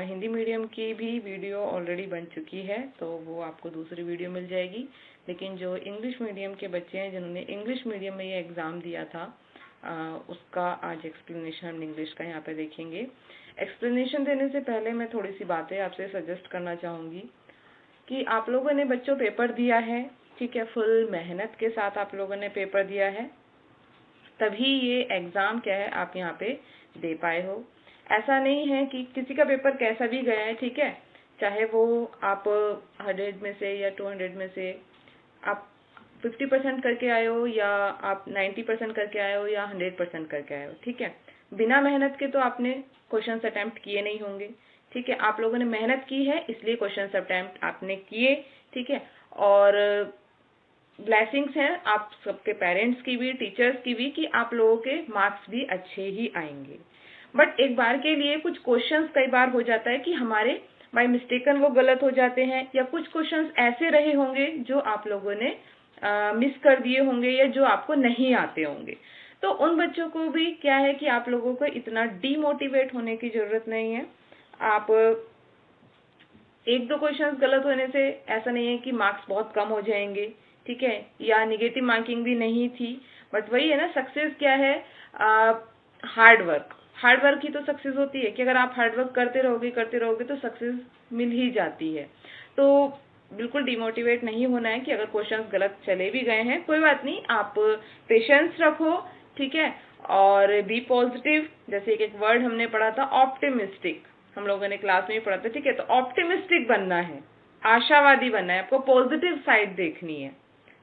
हिंदी मीडियम की भी वीडियो ऑलरेडी बन चुकी है, तो वो आपको दूसरी वीडियो मिल जाएगी। लेकिन जो इंग्लिश मीडियम के बच्चे हैं जिन्होंने इंग्लिश मीडियम में ये एग्ज़ाम दिया था, उसका आज एक्सप्लेनेशन हम इंग्लिश का यहाँ पे देखेंगे। एक्सप्लेनेशन देने से पहले मैं थोड़ी सी बातें आपसे सजेस्ट करना चाहूँगी कि आप लोगों ने बच्चों पेपर दिया है, ठीक है, फुल मेहनत के साथ आप लोगों ने पेपर दिया है, तभी ये एग्ज़ाम क्या है आप यहाँ पे दे पाए हो। ऐसा नहीं है कि किसी का पेपर कैसा भी गया है, ठीक है, चाहे वो आप 100 में से या 200 में से आप 50% करके आए हो या आप 90% करके आए हो या 100% करके आए हो, ठीक है। बिना मेहनत के तो आपने क्वेश्चन अटेम्प्ट किए नहीं होंगे, ठीक है। आप लोगों ने मेहनत की है इसलिए क्वेश्चन अटेम्प्ट आपने किए, ठीक है। और ब्लेसिंग्स हैं आप सबके पेरेंट्स की भी, टीचर्स की भी, कि आप लोगों के मार्क्स भी अच्छे ही आएंगे। बट एक बार के लिए कुछ क्वेश्चंस कई बार हो जाता है कि हमारे बाय मिस्टेकन वो गलत हो जाते हैं, या कुछ क्वेश्चंस ऐसे रहे होंगे जो आप लोगों ने मिस कर दिए होंगे या जो आपको नहीं आते होंगे। तो उन बच्चों को भी क्या है कि आप लोगों को इतना डीमोटिवेट होने की जरूरत नहीं है। आप एक दो क्वेश्चंस गलत होने से ऐसा नहीं है कि मार्क्स बहुत कम हो जाएंगे, ठीक है, या निगेटिव मार्किंग भी नहीं थी। बट वही है ना, सक्सेस क्या है, हार्ड वर्क। हार्ड वर्क ही तो सक्सेस होती है कि अगर आप हार्ड वर्क करते रहोगे तो सक्सेस मिल ही जाती है। तो बिल्कुल डिमोटिवेट नहीं होना है कि अगर क्वेश्चंस गलत चले भी गए हैं कोई बात नहीं, आप पेशेंस रखो, ठीक है, और बी पॉजिटिव। जैसे एक वर्ड हमने पढ़ा था ऑप्टिमिस्टिक, हम लोगों ने क्लास में ही पढ़ा था, ठीक है। तो ऑप्टिमिस्टिक बनना है, आशावादी बनना है, आपको पॉजिटिव साइड देखनी है,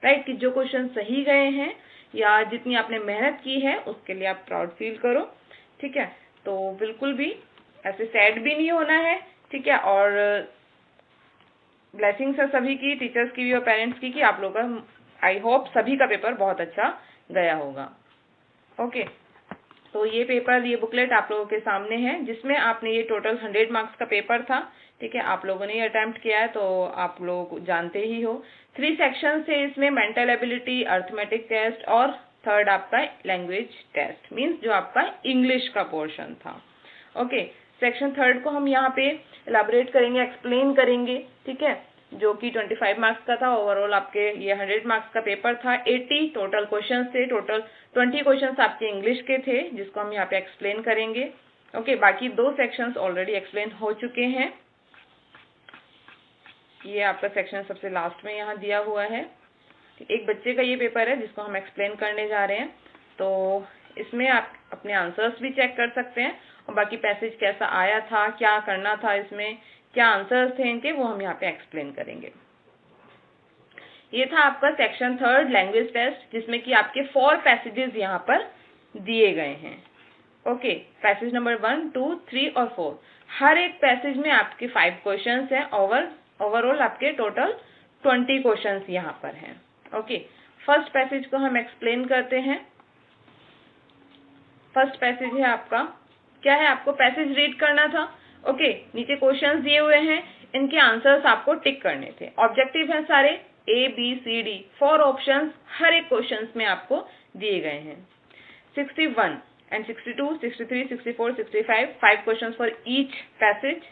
राइट, कि जो क्वेश्चन सही गए हैं या जितनी आपने मेहनत की है उसके लिए आप प्राउड फील करो, ठीक है। तो बिल्कुल भी ऐसे सैड भी नहीं होना है, ठीक है। और ब्लेसिंग्स है सभी की, टीचर्स की भी और पेरेंट्स की, कि आप लोग का आई होप सभी का पेपर बहुत अच्छा गया होगा। ओके, तो ये पेपर, ये बुकलेट आप लोगों के सामने है, जिसमें आपने ये टोटल 100 मार्क्स का पेपर था, ठीक है। आप लोगों ने ये अटेम्प्ट किया है तो आप लोग जानते ही हो। 3 सेक्शन थे इसमें, मेंटल एबिलिटी, अर्थमेटिक टेस्ट और थर्ड आपका लैंग्वेज टेस्ट, मीन्स जो आपका इंग्लिश का पोर्शन था। ओके, सेक्शन थर्ड को हम यहाँ पे एलाबोरेट करेंगे, एक्सप्लेन करेंगे, ठीक है, जो कि 25 मार्क्स का था। ओवरऑल आपके ये 100 मार्क्स का पेपर था। 80 टोटल क्वेश्चंस थे, टोटल 20 क्वेश्चंस आपके इंग्लिश के थे जिसको हम यहाँ पे एक्सप्लेन करेंगे। ओके, बाकी 2 सेक्शंस ऑलरेडी एक्सप्लेन हो चुके हैं। ये आपका सेक्शन सबसे लास्ट में यहाँ दिया हुआ है। एक बच्चे का ये पेपर है जिसको हम एक्सप्लेन करने जा रहे हैं, तो इसमें आप अपने आंसर्स भी चेक कर सकते हैं और बाकी पैसेज कैसा आया था, क्या करना था, इसमें क्या आंसर्स थे इनके, वो हम यहाँ पे एक्सप्लेन करेंगे। ये था आपका सेक्शन 3 लैंग्वेज टेस्ट, जिसमें कि आपके 4 पैसेजेस यहाँ पर दिए गए हैं। ओके, पैसेज नंबर 1, 2, 3 और 4। हर एक पैसेज में आपके 5 क्वेश्चंस हैं। ओवरऑल आपके टोटल 20 क्वेश्चंस यहाँ पर हैं। ओके, फर्स्ट पैसेज को हम एक्सप्लेन करते हैं। फर्स्ट पैसेज है आपका, क्या है, आपको पैसेज रीड करना था। ओके, नीचे क्वेश्चंस दिए हुए हैं, इनके आंसर्स आपको टिक करने थे। ऑब्जेक्टिव है सारे A, B, C, D, 4 options हर एक क्वेश्चंस में आपको दिए गए हैं। 61 and 62, 63, 64, 65, 5 questions for each passage.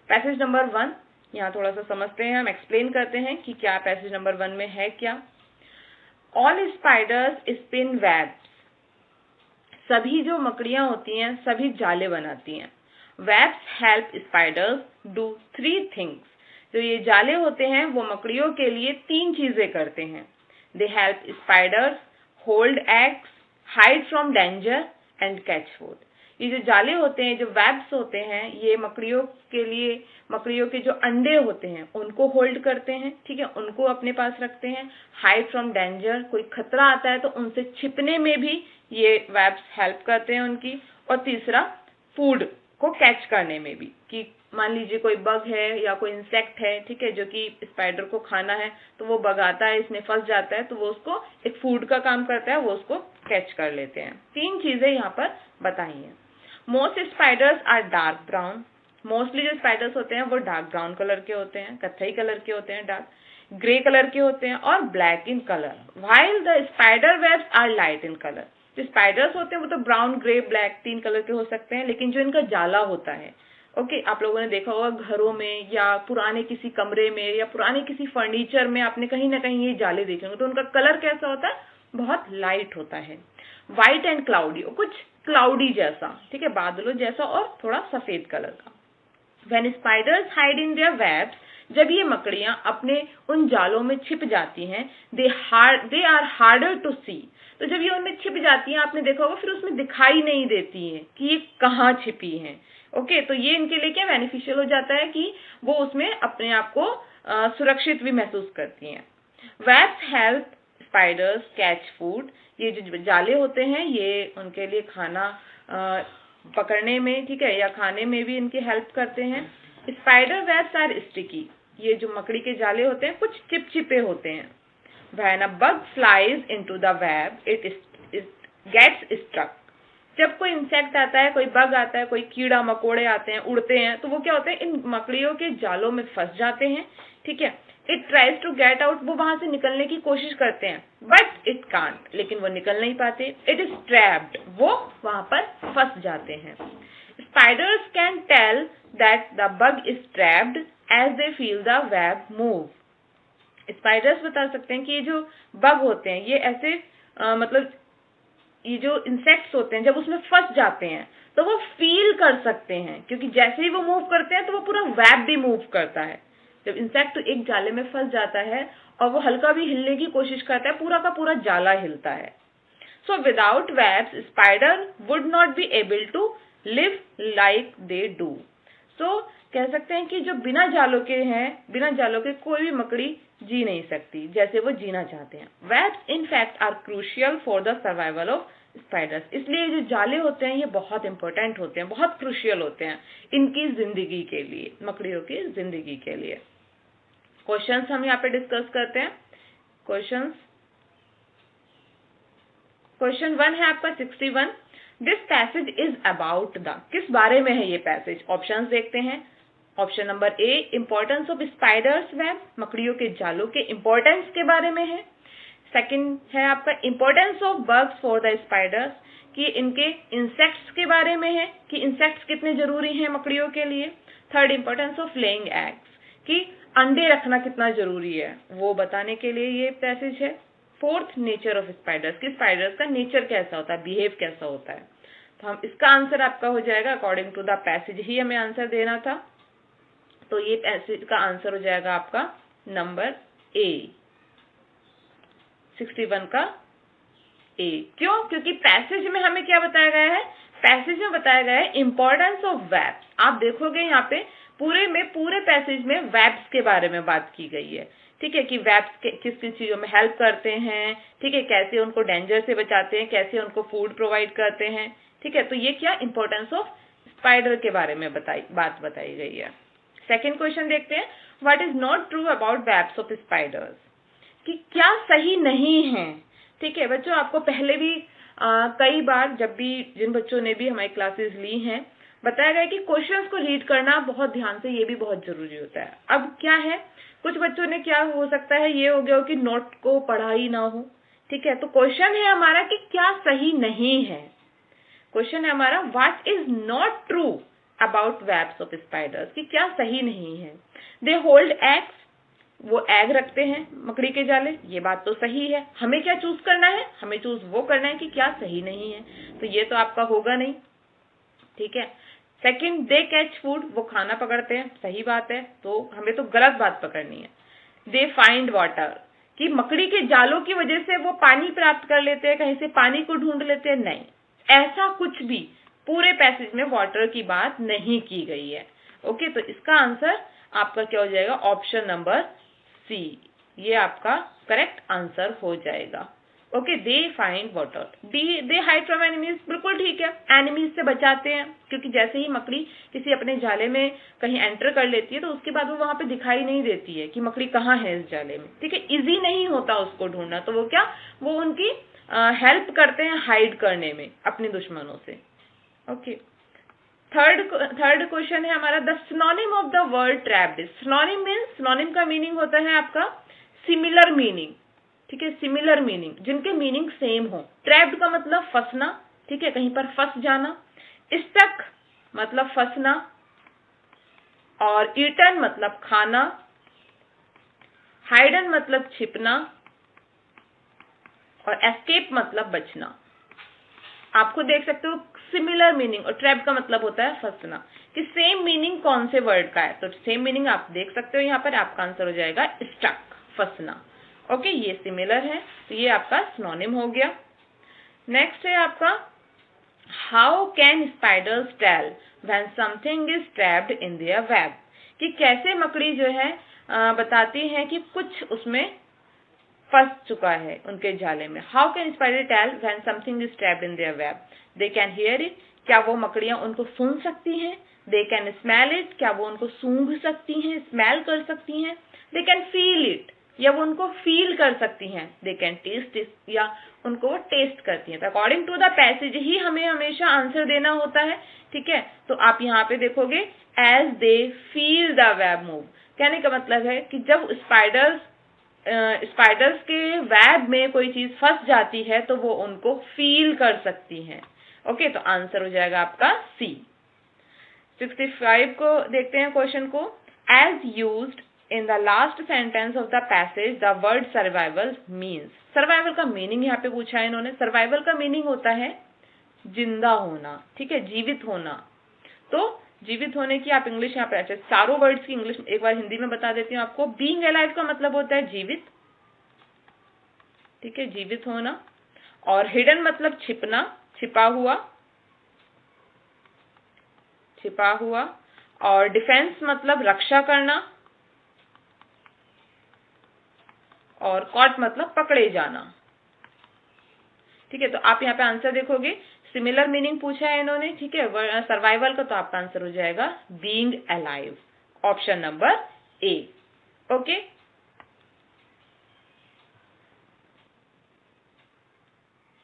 Passage number 1, यहाँ थोड़ा सा समझते हैं, हम एक्सप्लेन करते हैं कि क्या पैसेज नंबर 1 में है क्या। ऑल स्पाइडर्स स्पिन वेब्स, सभी जो मकड़ियां होती हैं सभी जाले बनाती हैं। Webs help spiders do 3 things, जो ये जाले होते हैं वो मकड़ियों के लिए 3 चीजें करते हैं। They help spiders hold eggs, hide from danger and catch food. ये जो जाले होते हैं, जो वेब्स होते हैं, ये मकड़ियों के लिए, मकड़ियों के जो अंडे होते हैं उनको होल्ड करते हैं, ठीक है, उनको अपने पास रखते हैं। हाइड फ्रॉम डेंजर, कोई खतरा आता है तो उनसे छिपने में भी ये वेब्स हेल्प करते हैं उनकी। और तीसरा, फूड को कैच करने में भी, कि मान लीजिए कोई बग है या कोई इंसेक्ट है, ठीक है, जो कि स्पाइडर को खाना है, तो वो बग आता है, इसमें फंस जाता है, तो वो उसको एक फूड का काम करता है, वो उसको कैच कर लेते हैं। 3 चीजें यहाँ पर बताई हैं। Most spiders are dark brown, mostly जो स्पाइडर्स होते हैं वो डार्क ब्राउन कलर के होते हैं, कत्थई कलर के होते हैं, डार्क ग्रे कलर के होते हैं और black in colour. While the spider webs are light in colour, जो स्पाइडर्स होते हैं वो तो ब्राउन, ग्रे, ब्लैक 3 कलर के हो सकते हैं, लेकिन जो इनका जाला होता है, ओके, आप लोगों ने देखा होगा घरों में या पुराने किसी कमरे में या पुराने किसी फर्नीचर में आपने कहीं ना कहीं ये जाले देखे होंगे, तो उनका कलर कैसा होता है, बहुत लाइट होता है। व्हाइट एंड क्लाउडी, कुछ क्लाउडी जैसा, ठीक है, बादलों जैसा और थोड़ा सफेद कलर का। When spiders hide in their webs, जब ये मकड़ियां अपने उन जालों में छिप जाती हैं, they are harder to see, तो जब ये उनमें छिप जाती हैं, आपने देखा होगा फिर उसमें दिखाई नहीं देती हैं कि ये कहाँ छिपी हैं। ओके, तो ये इनके लिए क्या बेनिफिशियल हो जाता है कि वो उसमें अपने आप को सुरक्षित भी महसूस करती हैं। Webs help spiders catch food, ये जो जाले होते हैं ये उनके लिए खाना पकड़ने में, ठीक है, या खाने में भी इनकी हेल्प करते हैं। स्पाइडर वेब्स आर स्टिकी, ये जो मकड़ी के जाले होते हैं कुछ चिपचिपे होते हैं। When a bug flies into the web it gets struck, जब कोई इंसेक्ट आता है, कोई बग आता है, कोई कीड़ा मकोड़े आते हैं, उड़ते हैं, तो वो क्या होते हैं, इन मकड़ियों के जालों में फंस जाते हैं, ठीक है। It tries to get out, वो वहां से निकलने की कोशिश करते हैं, बट इट कांट, लेकिन वो निकल नहीं पाते। इट इज ट्रैप्ड, वो वहां पर फंस जाते हैं। Spiders can tell that the bug is trapped as they feel the web move, spiders बता सकते हैं कि ये जो बग होते हैं ये ऐसे मतलब ये जो इंसेक्ट्स होते हैं जब उसमें फंस जाते हैं तो वो फील कर सकते हैं, क्योंकि जैसे ही वो मूव करते हैं तो वो पूरा वेब भी मूव करता है। जब इंसेक्ट एक जाले में फंस जाता है और वो हल्का भी हिलने की कोशिश करता है, पूरा का पूरा जाला हिलता है। So without webs spider would not be able to live like they do. So कह सकते हैं कि जो बिना जालों के हैं, बिना जालों के कोई भी मकड़ी जी नहीं सकती जैसे वो जीना चाहते हैं। Webs in fact are crucial for the survival of spiders, इसलिए जो जाले होते हैं ये बहुत इंपॉर्टेंट होते हैं, बहुत क्रूशियल होते हैं इनकी जिंदगी के लिए, मकड़ियों की जिंदगी के लिए। क्वेश्चंस हम यहाँ पे डिस्कस करते हैं। क्वेश्चन 1 है आपका 61, this passage is about the, किस बारे में है ये पैसेज। ऑप्शंस देखते हैं। Option number A, importance of spiders web, मकड़ियों के जालों के इंपॉर्टेंस के बारे में है। सेकंड है आपका importance of bugs for the spiders, कि इनके इंसेक्ट्स के बारे में है कि इंसेक्ट्स कितने जरूरी हैं मकड़ियों के लिए। Third, importance of laying eggs, कि अंडे रखना कितना जरूरी है वो बताने के लिए ये पैसेज है। फोर्थ, नेचर ऑफ स्पाइडर्स, कि स्पाइडर्स का नेचर कैसा होता है, बिहेव कैसा होता है। तो हम इसका आंसर आपका हो जाएगा अकॉर्डिंग टू द पैसेज ही हमें आंसर देना था, तो ये पैसेज का आंसर हो जाएगा आपका नंबर ए, 61 का ए। क्यों? क्योंकि पैसेज में हमें क्या बताया गया है, पैसेज में बताया गया है इंपॉर्टेंस ऑफ वर्ब्स। आप देखोगे यहाँ पे पूरे पैसेज में वर्ब्स के बारे में बात की गई है, ठीक है, कि वर्ब्स किस किस चीजों में हेल्प करते हैं, ठीक है, कैसे उनको डेंजर से बचाते हैं, कैसे उनको फूड प्रोवाइड करते हैं, ठीक है। तो ये क्या इंपॉर्टेंस ऑफ स्पाइडर के बारे में बात बताई गई है। सेकेंड क्वेश्चन देखते हैं, what is not true about webs of spiders, कि क्या सही नहीं है, ठीक है। बच्चों आपको पहले भी कई बार जब भी जिन बच्चों ने भी हमारी क्लासेस ली हैं बताया गया कि क्वेश्चंस को रीड करना बहुत ध्यान से, ये भी बहुत जरूरी होता है। अब क्या है, कुछ बच्चों ने क्या हो सकता है, ये हो गया हो कि नोट को पढ़ा ही ना हो, ठीक है। तो क्वेश्चन है हमारा कि क्या सही नहीं है, क्वेश्चन है हमारा what is not true about webs of spiders, कि क्या सही नहीं है। दे होल्ड एग्स, वो एग रखते हैं मकड़ी के जाले, ये बात तो सही है। हमें क्या चूज करना है, हमें चूज वो करना है कि क्या सही नहीं है, तो ये तो आपका होगा नहीं, ठीक है। सेकंड, दे कैच फूड, वो खाना पकड़ते हैं, सही बात है, तो हमें तो गलत बात पकड़नी है। दे फाइंड वाटर, कि मकड़ी के जालों की वजह से वो पानी प्राप्त कर लेते हैं, कहीं से पानी को ढूंढ लेते हैं, नहीं, ऐसा कुछ भी पूरे पैसेज में वाटर की बात नहीं की गई है। ओके, तो इसका आंसर आपका क्या हो जाएगा, ऑप्शन नंबर सी, ये आपका करेक्ट आंसर हो जाएगा। Okay, they find water. They hide from enemies, बिल्कुल ठीक है, एनिमीज से बचाते हैं, क्योंकि जैसे ही मकड़ी किसी अपने जाले में कहीं एंटर कर लेती है तो उसके बाद वो वहां पे दिखाई नहीं देती है कि मकड़ी कहाँ है इस जाले में, ठीक है, इजी नहीं होता उसको ढूंढना, तो वो क्या, वो उनकी हेल्प करते हैं हाइड करने में अपने दुश्मनों से। ओके, थर्ड क्वेश्चन है हमारा, the synonym of the word trapped. Synonym means, synonym का मीनिंग होता है आपका सिमिलर मीनिंग, ठीक है, सिमिलर मीनिंग, जिनके मीनिंग सेम हो। ट्रैप्ड का मतलब फंसना, ठीक है, कहीं पर फंस जाना। स्टक मतलब फंसना, और ईटन मतलब खाना, हाइडन मतलब छिपना, और एस्केप मतलब बचना। आपको देख सकते हो सिमिलर मीनिंग, और ट्रैप का मतलब होता है फंसना, कि सेम मीनिंग कौन से वर्ड का है, तो सेम मीनिंग आप देख सकते हो यहाँ पर, आपका आंसर हो जाएगा स्टक, फंसना। ओके, ये सिमिलर है, तो ये आपका सिनोनिम हो गया। नेक्स्ट है आपका, how can spiders tell when something is trapped in their web, कि कैसे मकड़ी जो है बताती है कि कुछ उसमें फंस चुका है उनके जाले में। How can spider tell when something is trapped in their web, they can hear it, क्या वो मकड़ियां उनको सुन सकती हैं। दे कैन स्मेल इट, क्या वो उनको सूंघ सकती हैं, स्मेल कर सकती हैं। दे कैन फील इट, या वो उनको फील कर सकती हैं। दे कैन टेस्ट इट, या उनको वो टेस्ट करती हैं। तो अकॉर्डिंग टू द पैसेज ही हमें हमेशा आंसर देना होता है, ठीक है। तो आप यहाँ पे देखोगे as they feel the web move, कहने का मतलब है कि जब स्पाइडर्स के वेब में कोई चीज फंस जाती है तो वो उनको फील कर सकती हैं। ओके, तो आंसर हो जाएगा आपका सी। 65 को देखते हैं क्वेश्चन को, as used in the last sentence of the passage the word survival means. Survival का मीनिंग यहाँ पे पूछा है इन्होंने। सर्वाइवल का मीनिंग होता है जिंदा होना, ठीक है, जीवित होना। तो जीवित होने की आप इंग्लिश यहाँ पे, अच्छा चारों वर्ड्स की इंग्लिश एक बार हिंदी में बता देती हूँ आपको। बीइंग अलाइव का मतलब होता है जीवित, ठीक है, जीवित होना। और हिडन मतलब छिपना, छिपा हुआ, छिपा हुआ। और डिफेंस मतलब रक्षा करना। और कॉट मतलब पकड़े जाना, ठीक है। तो आप यहाँ पे आंसर देखोगे, सिमिलर मीनिंग पूछा है इन्होंने, ठीक है, सर्वाइवल का, तो आपका आंसर हो जाएगा being alive, option number A. Okay,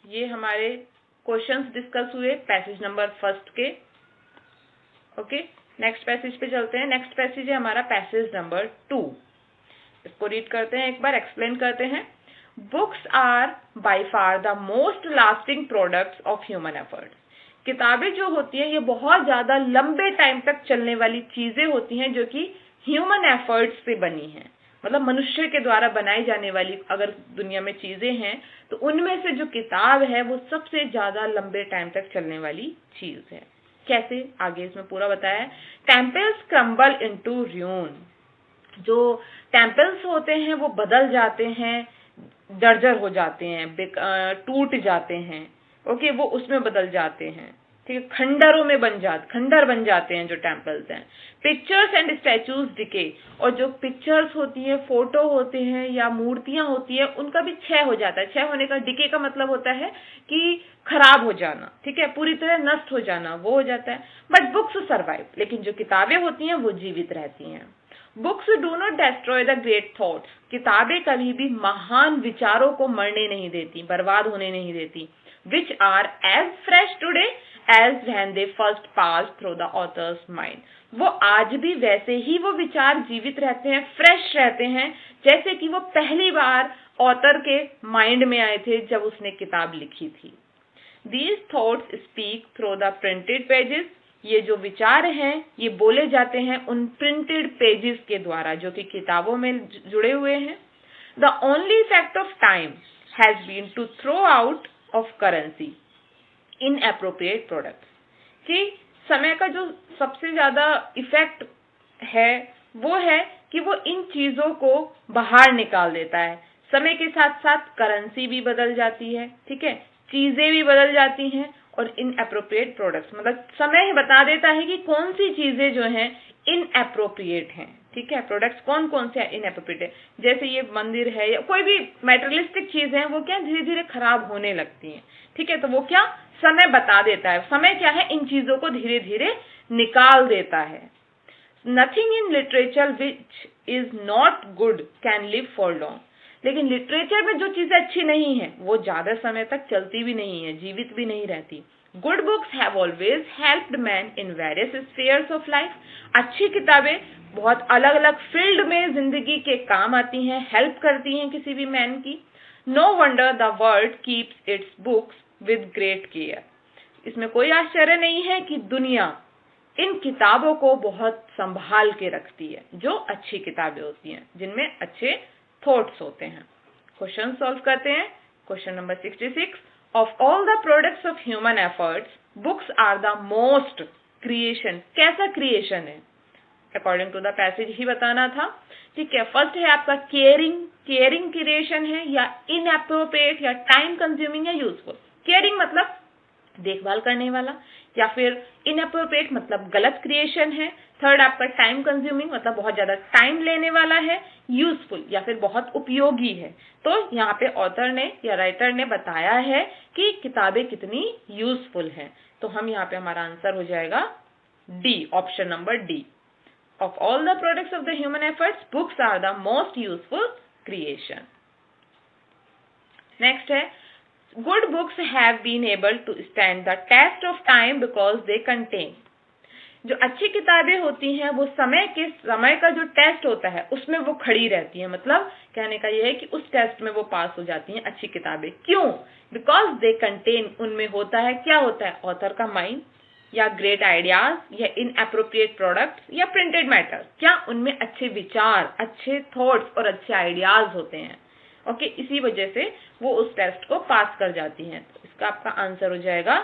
ये हमारे क्वेश्चंस डिस्कस हुए पैसेज नंबर फर्स्ट के। ओके, नेक्स्ट पैसेज पे चलते हैं। नेक्स्ट पैसेज है हमारा पैसेज नंबर 2। इसको रीड करते हैं, एक बार एक्सप्लेन करते हैं। Books are by far the most lasting products of human effort. किताबें जो होती हैं ये बहुत ज्यादा लंबे टाइम तक चलने वाली चीजें होती हैं जो कि ह्यूमन एफर्ट्स से बनी हैं। मतलब मनुष्य के द्वारा बनाई जाने वाली अगर दुनिया में चीजें हैं तो उनमें से जो किताब है वो सबसे ज्यादा लंबे टाइम तक चलने वाली चीज है। कैसे, आगे इसमें पूरा बताया है। टेम्पल्स क्रम्बल इनटू र्यून, जो टेम्पल्स होते हैं वो बदल जाते हैं, जर्जर हो जाते हैं, टूट जाते हैं, ओके, वो उसमें बदल जाते हैं, ठीक है, खंडर बन जाते हैं जो टेम्पल्स हैं। पिक्चर्स एंड स्टैचूज डिके, और जो पिक्चर्स होती है, फोटो होते हैं या मूर्तियां होती है, उनका भी क्षय हो जाता है। क्षय होने का, डिके का मतलब होता है कि खराब हो जाना, ठीक है, पूरी तरह नष्ट हो जाना, वो हो जाता है। बट बुक्स सर्वाइव, लेकिन जो किताबें होती हैं वो जीवित रहती हैं। Books do not destroy the great thoughts, किताबें कभी भी महान विचारों को मरने नहीं देती, बर्बाद होने नहीं देती। Which are as fresh today as when they first pass through the author's mind, वो आज भी वैसे ही वो विचार जीवित रहते हैं, फ्रेश रहते हैं, जैसे कि वो पहली बार ऑथर के माइंड में आए थे जब उसने किताब लिखी थी। These thoughts speak through the printed pages, ये जो विचार हैं ये बोले जाते हैं उन प्रिंटेड पेजेस के द्वारा जो कि किताबों में जुड़े हुए हैं। The only effect of time has been to throw out of currency inappropriate products, कि समय का जो सबसे ज्यादा इफेक्ट है वो है कि वो इन चीजों को बाहर निकाल देता है। समय के साथ साथ करेंसी भी बदल जाती है, ठीक है, चीजें भी बदल जाती हैं, और इनएप्रोप्रिएट प्रोडक्ट्स मतलब समय बता देता है कि कौन सी चीजें जो हैं इनएप्रोप्रिएट हैं, ठीक है, प्रोडक्ट्स कौन कौन से इनएप्रोप्रिएट है। जैसे ये मंदिर है या कोई भी मेटेरियलिस्टिक चीज है वो क्या धीरे धीरे खराब होने लगती हैं, ठीक है, तो वो क्या समय बता देता है। समय क्या है, इन चीजों को धीरे धीरे निकाल देता है। Nothing in literature which is not good can live for long, लेकिन लिटरेचर में जो चीजें अच्छी नहीं है वो ज्यादा समय तक चलती भी नहीं है, जीवित भी नहीं रहती। Good books have always helped man in various spheres of life, अच्छी किताबें बहुत अलग अलग फील्ड में जिंदगी के काम आती हैं, हेल्प करती हैं किसी भी मैन की। No wonder the world keeps its books with great care, इसमें कोई आश्चर्य नहीं है कि दुनिया इन किताबों को बहुत संभाल के रखती है, जो अच्छी किताबें होती हैं जिनमें अच्छे थॉट्स होते हैं। क्वेश्चन सॉल्व करते हैं। Question number 66, of all the products of human efforts books are the most creation, कैसा क्रिएशन है अकॉर्डिंग टू द पैसेज ही बताना था, ठीक है। फर्स्ट है आपका केयरिंग क्रिएशन है या इनएप्रोप्रिएट या टाइम कंज्यूमिंग या यूजफुल। केयरिंग मतलब देखभाल करने वाला, या फिर इनएप्रोप्रिएट मतलब गलत क्रिएशन है। थर्ड आपका टाइम कंज्यूमिंग मतलब बहुत ज्यादा टाइम लेने वाला है। यूजफुल या फिर बहुत उपयोगी है। तो यहाँ पे ऑथर ने या राइटर ने बताया है कि किताबें कितनी यूजफुल हैं, तो हम यहाँ पे हमारा आंसर हो जाएगा D, option number D. Of all the products of the human efforts books are the most useful creation. Next है good books have been able to stand the test of time because they contain, जो अच्छी किताबें होती हैं वो समय का जो टेस्ट होता है उसमें वो खड़ी रहती हैं, मतलब कहने का ये है कि उस टेस्ट में वो पास हो जाती हैं अच्छी किताबें। क्यों? बिकॉज दे कंटेन, उनमें होता है, क्या होता है, ऑथर का माइंड या ग्रेट आइडियाज या इनएप्रोप्रिएट प्रोडक्ट्स या प्रिंटेड मैटर, क्या उनमें अच्छे विचार, अच्छे थॉट्स और अच्छे आइडियाज होते हैं। ओके, इसी वजह से वो उस टेस्ट को पास कर जाती हैं। तो इसका आपका आंसर हो जाएगा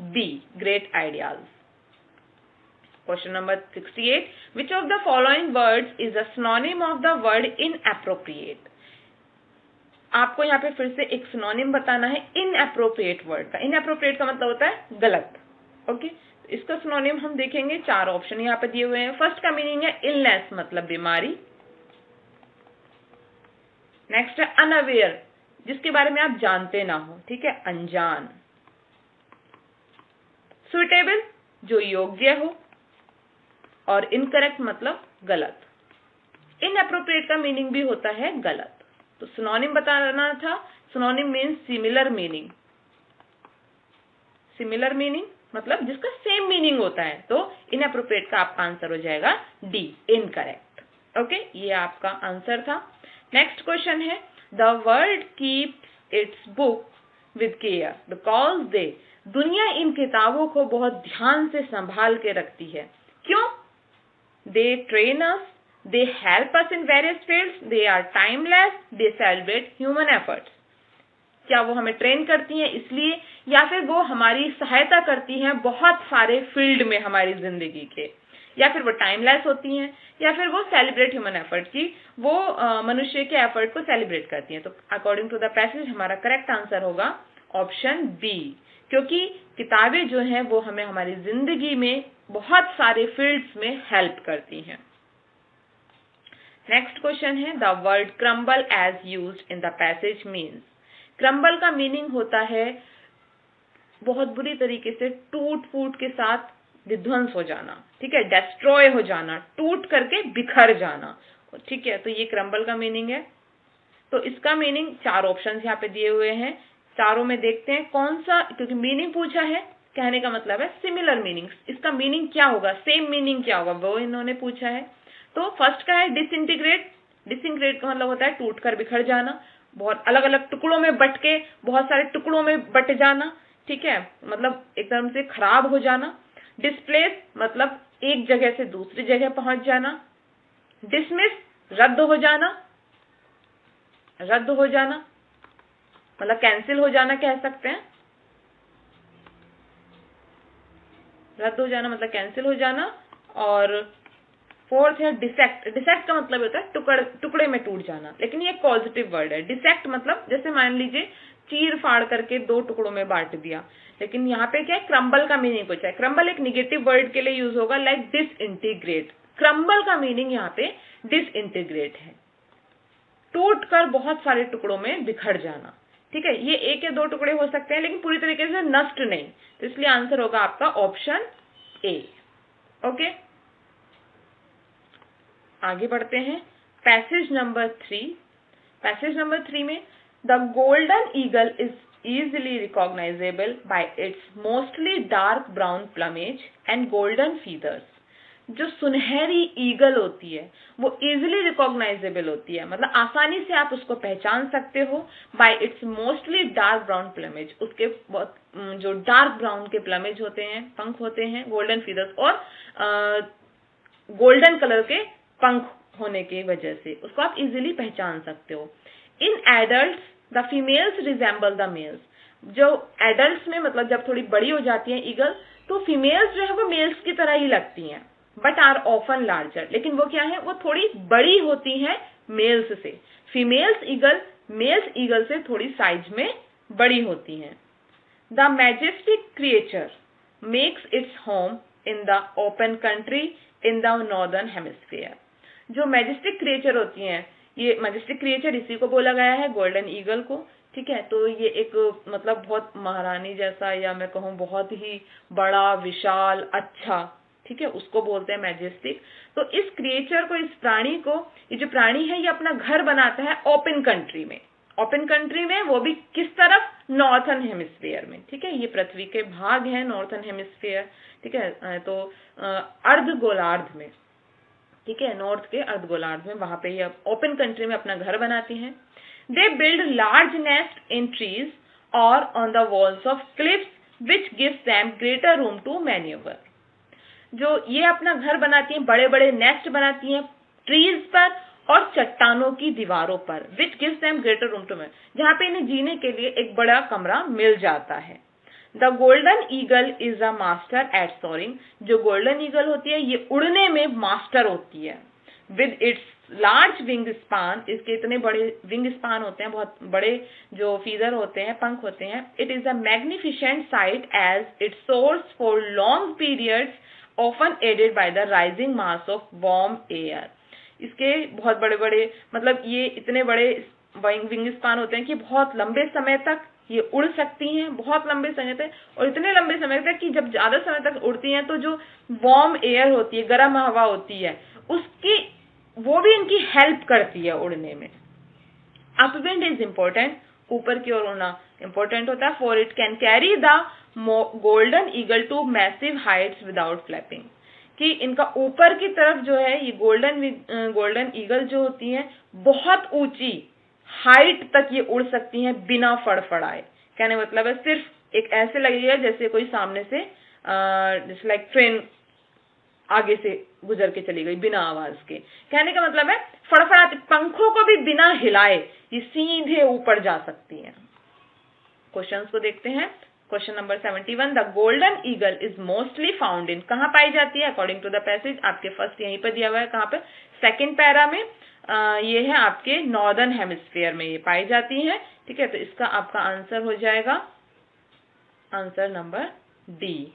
B, great ideas. Question number 68, which of the following words is a synonym of the word inappropriate. आपको यहाँ पे फिर से एक सिनोनिम बताना है इनएप्रोप्रिएट वर्ड का। इनएप्रोप्रिएट का मतलब होता है गलत। ओके, इसका सिनोनिम हम देखेंगे, 4 ऑप्शन यहाँ पे दिए हुए हैं। फर्स्ट का मीनिंग है इलनेस मतलब बीमारी। नेक्स्ट है अनअवेयर, जिसके बारे में आप जानते ना हो, ठीक है, अनजान। सुइटेबल, जो योग्य हो, और इनकरेक्ट मतलब गलत। इनएप्रोप्रिएट का मीनिंग भी होता है गलत। तो सिनोनिम बताना था, synonym means similar meaning. Similar meaning मतलब जिसका सेम मीनिंग होता है। तो इनएप्रोप्रिएट का आपका आंसर हो जाएगा डी, इनकरेक्ट। ओके, ये आपका आंसर था। नेक्स्ट क्वेश्चन है, the world keeps it's book with care because they, दुनिया इन किताबों को बहुत ध्यान से संभाल के रखती है। क्यों? They train us they help us in various fields, they are timeless, they celebrate human efforts. क्या वो हमें ट्रेन करती हैं इसलिए, या फिर वो हमारी सहायता करती हैं बहुत सारे फील्ड में हमारी जिंदगी के, या फिर वो टाइमलेस होती हैं, या फिर वो सेलिब्रेट ह्यूमन एफर्ट की, वो मनुष्य के एफर्ट को सेलिब्रेट करती हैं। तो अकॉर्डिंग टू द पैसेज हमारा करेक्ट आंसर होगा ऑप्शन बी, क्योंकि किताबें जो हैं वो हमें हमारी जिंदगी में बहुत सारे फील्ड्स में हेल्प करती हैं। नेक्स्ट क्वेश्चन है, the word crumble as used in the passage means. Crumble का मीनिंग होता है बहुत बुरी तरीके से टूट फूट के साथ विध्वंस हो जाना, ठीक है, डेस्ट्रॉय हो जाना, टूट करके बिखर जाना, ठीक है। तो ये क्रम्बल का मीनिंग है। तो इसका मीनिंग 4 ऑप्शंस यहाँ पे दिए हुए हैं, चारों में देखते हैं कौन सा, क्योंकि मीनिंग पूछा है, कहने का मतलब है सिमिलर मीनिंग। इसका मीनिंग क्या होगा, सेम मीनिंग क्या होगा, वो इन्होंने पूछा है। तो फर्स्ट का है डिसइंटीग्रेट। डिसइंटीग्रेट का मतलब होता है टूट कर बिखर जाना, बहुत अलग अलग टुकड़ों में बट के बहुत सारे टुकड़ों में बट जाना, ठीक है, मतलब एकदम से खराब हो जाना। डिस्प्लेस मतलब एक जगह से दूसरी जगह पहुंच जाना। डिसमिस रद्द हो जाना, रद्द हो जाना मतलब कैंसिल हो जाना कह सकते हैं, रद्द हो जाना मतलब कैंसिल हो जाना। और फोर्थ है डिसेक्ट। डिसेक्ट का मतलब होता है टुकड़े में टूट जाना, लेकिन ये पॉजिटिव वर्ड है। डिसेक्ट मतलब जैसे मान लीजिए चीर फाड़ करके 2 टुकड़ों में बांट दिया, लेकिन यहाँ पे क्या है, क्रम्बल का मीनिंग पूछा है। क्रम्बल एक निगेटिव वर्ड के लिए यूज होगा, लाइक डिसइंटीग्रेट। क्रम्बल का मीनिंग यहाँ पे डिसइंटीग्रेट है, टूट कर बहुत सारे टुकड़ों में बिखर जाना, ठीक है। ये 1 या 2 टुकड़े हो सकते हैं, लेकिन पूरी तरीके से नष्ट नहीं। तो इसलिए आंसर होगा आपका ऑप्शन ए। ओके, आगे बढ़ते हैं। Passage number 3। पैसेज नंबर 3 में the golden eagle is easily recognizable by its mostly dark brown plumage and golden feathers। जो सुनहरी ईगल होती है वो इजिली रिकॉग्नाइजेबल होती है, मतलब आसानी से आप उसको पहचान सकते हो। Bye it's mostly dark brown plumage, उसके बहुत जो डार्क ब्राउन के प्लमेज होते हैं, पंख होते हैं, गोल्डन फीदर्स और गोल्डन कलर के पंख होने की वजह से उसको आप इजिली पहचान सकते हो। In adult the females resemble the mails. जो एडल्ट्स में मतलब जब थोड़ी बड़ी हो जाती हैं ईगल, तो फीमेल्स जो है वो मेल्स की तरह ही लगती हैं, बट आर ऑफन लार्जर। लेकिन वो क्या है, वो थोड़ी बड़ी होती हैं मेल्स से। फीमेल्स ईगल मेल्स ईगल से थोड़ी साइज में बड़ी होती हैं। The majestic creature makes its home in the open country in the northern hemisphere. जो मैजेस्टिक क्रिएचर होती हैं, ये मैजेस्टिक क्रिएचर इसी को बोला गया है, गोल्डन ईगल को, ठीक है। तो ये एक मतलब बहुत महारानी जैसा, या मैं कहूँ बहुत ही बड़ा, विशाल, अच्छा, ठीक है, उसको बोलते हैं मैजेस्टिक। तो इस क्रिएचर को, इस प्राणी को, ये जो प्राणी है ये अपना घर बनाता है ओपन कंट्री में। ओपन कंट्री में वो भी किस तरफ, नॉर्थन हेमिस्फीयर में, ठीक है। ये पृथ्वी के भाग है नॉर्थन हेमिस्फीयर, ठीक है, तो अर्ध गोलार्ध में, ठीक है, नॉर्थ के अर्ध गोलार्ध में, वहां पे ये ओपन कंट्री में अपना घर बनाती हैं। They build large nest in trees और on the walls of cliffs which gives them greater room to manoeuvre. जो ये अपना घर बनाती हैं, बड़े बड़े नेस्ट बनाती हैं ट्रीज पर और चट्टानों की दीवारों पर, which gives them greater room to manoeuvre, जहां पे इन्हें जीने के लिए एक बड़ा कमरा मिल जाता है। The golden eagle is a master at soaring. जो गोल्डन ईगल होती है ये उड़ने में मास्टर होती है। With its large wing span, इसके इतने बड़े विंग स्पान होते हैं, बहुत बड़े जो फीदर होते हैं, पंख होते हैं। It is a magnificent sight as it soars for long periods often aided by the rising mass of warm air. इसके बहुत बड़े बड़े मतलब ये इतने बड़े विंग स्पान होते हैं कि बहुत लंबे समय तक ये उड़ सकती हैं, बहुत लंबे समय तक, और इतने लंबे समय तक कि जब ज्यादा समय तक उड़ती हैं तो जो वार्म एयर होती है, गर्म हवा होती है, उसकी वो भी इनकी हेल्प करती है उड़ने में। अपविंड इज इंपॉर्टेंट, ऊपर की ओर उड़ना इंपॉर्टेंट होता है। For it can carry the golden eagle to massive heights without flapping, कि इनका ऊपर की तरफ जो है ये गोल्डन ईगल जो होती हैं बहुत ऊंची हाइट तक ये उड़ सकती हैं बिना फड़फड़ाए। कहने मतलब है सिर्फ एक ऐसे लगेगा जैसे कोई सामने से जैसे लाइक ट्रेन आगे से गुजर के चली गई बिना आवाज के। कहने का मतलब है फड़फड़ाती, पंखों को भी बिना हिलाए ये सीधे ऊपर जा सकती हैं। क्वेश्चंस को देखते हैं। Question number 71, the golden eagle is mostly found in, कहाँ पाई जाती है अकॉर्डिंग टू द पैसेज? आपके फर्स्ट यहीं पर दिया हुआ है, कहाँ पे? सेकंड पैरा में। ये है आपके नॉर्दर्न हेमिस्फीयर में ये पाई जाती है। ठीक है, तो इसका आपका आंसर हो जाएगा आंसर नंबर डी,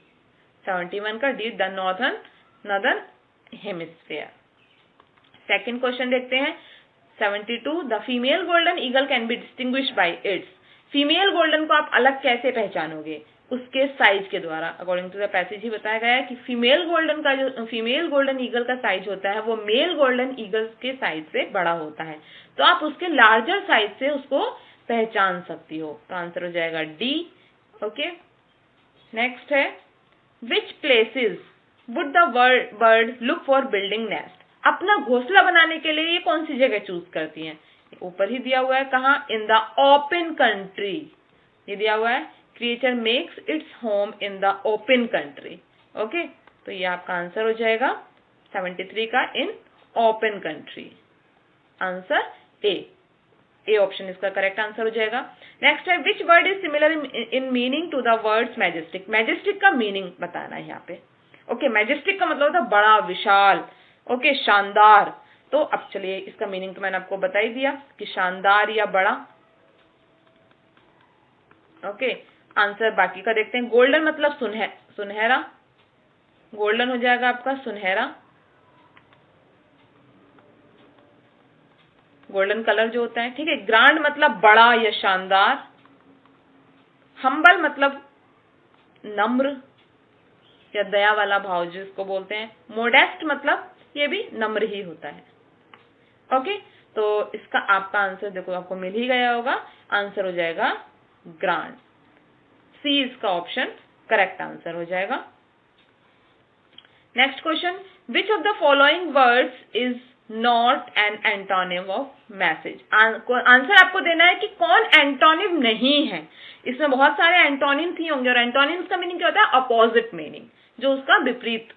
71 का D, the northern hemisphere. Second question देखते हैं 72, the female golden eagle can be distinguished by it's, female golden को आप अलग कैसे पहचानोगे? उसके साइज के द्वारा। अकॉर्डिंग टू द पैसेज ही बताया गया है कि फीमेल गोल्डन ईगल का साइज होता है वो मेल गोल्डन ईगल के साइज से बड़ा होता है, तो आप उसके लार्जर साइज से उसको पहचान सकती हो। तो आंसर हो जाएगा डी। ओके, नेक्स्ट है which places would the bird look for building nest, अपना घोंसला बनाने के लिए ये कौन सी जगह चूज करती हैं? ऊपर ही दिया हुआ है, कहाँ? इन द ओपन कंट्री, ये दिया हुआ है creature makes its home in the open country. Okay, तो ये आपका आंसर हो जाएगा 73 का in open country. Answer A option इसका करेक्ट आंसर हो जाएगा। नेक्स्ट है which word is similar in meaning to the words majestic, majestic का मीनिंग बताना है यहाँ पे। ओके, मैजेस्टिक का मतलब होता है बड़ा, विशाल, ओके, शानदार। तो अब चलिए इसका मीनिंग तो मैंने आपको बता ही दिया कि शानदार या बड़ा। ओके, आंसर बाकी का देखते हैं। गोल्डन मतलब सुनहरा, गोल्डन हो जाएगा आपका सुनहरा, गोल्डन कलर जो होता है। ठीक है, ग्रांड मतलब बड़ा या शानदार, हम्बल मतलब नम्र या दया वाला भाव जिसको बोलते हैं, मोडेस्ट मतलब ये भी नम्र ही होता है। ओके, तो इसका आपका आंसर देखो आपको मिल ही गया होगा, आंसर हो जाएगा ग्रांड, सी इसका ऑप्शन करेक्ट आंसर हो जाएगा। Next question, which of the following words is not an antonym of message, answer आपको देना है कि कौन एंटोनिम नहीं है। इसमें बहुत सारे एंटोनिम्स ही होंगे और एंटोनिम्स का मीनिंग क्या होता है? अपोजिट मीनिंग, जो उसका विपरीत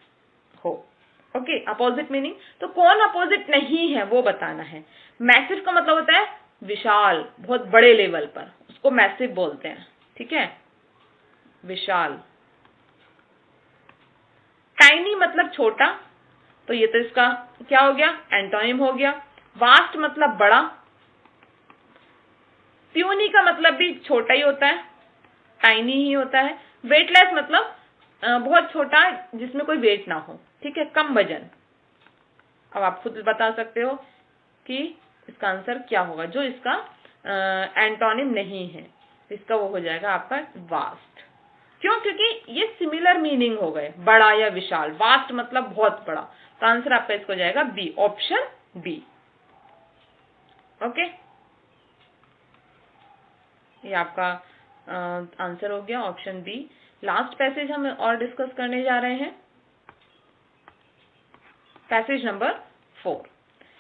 हो। ओके, अपोजिट मीनिंग, तो कौन अपोजिट नहीं है वो बताना है। मैसिव का मतलब होता है विशाल, बहुत बड़े लेवल पर, उसको मैसिव बोलते हैं। ठीक है, विशाल। टाइनी मतलब छोटा, तो ये तो इसका क्या हो गया? एंटोनिम हो गया। वास्ट मतलब बड़ा, प्यूनी का मतलब भी छोटा ही होता है, टाइनी ही होता है। वेटलेस मतलब बहुत छोटा जिसमें कोई वेट ना हो। ठीक है, कम वजन। अब आप खुद बता सकते हो कि इसका आंसर क्या होगा जो इसका एंटोनिम नहीं है। इसका वो हो जाएगा आपका वास्ट। क्यों? क्योंकि ये सिमिलर मीनिंग हो गए, बड़ा या विशाल। वास्ट मतलब बहुत बड़ा, तो आंसर आपका इसको जाएगा बी, ऑप्शन बी। ओके, ये आपका आंसर हो गया ऑप्शन बी। लास्ट पैसेज हम और डिस्कस करने जा रहे हैं, passage number 4।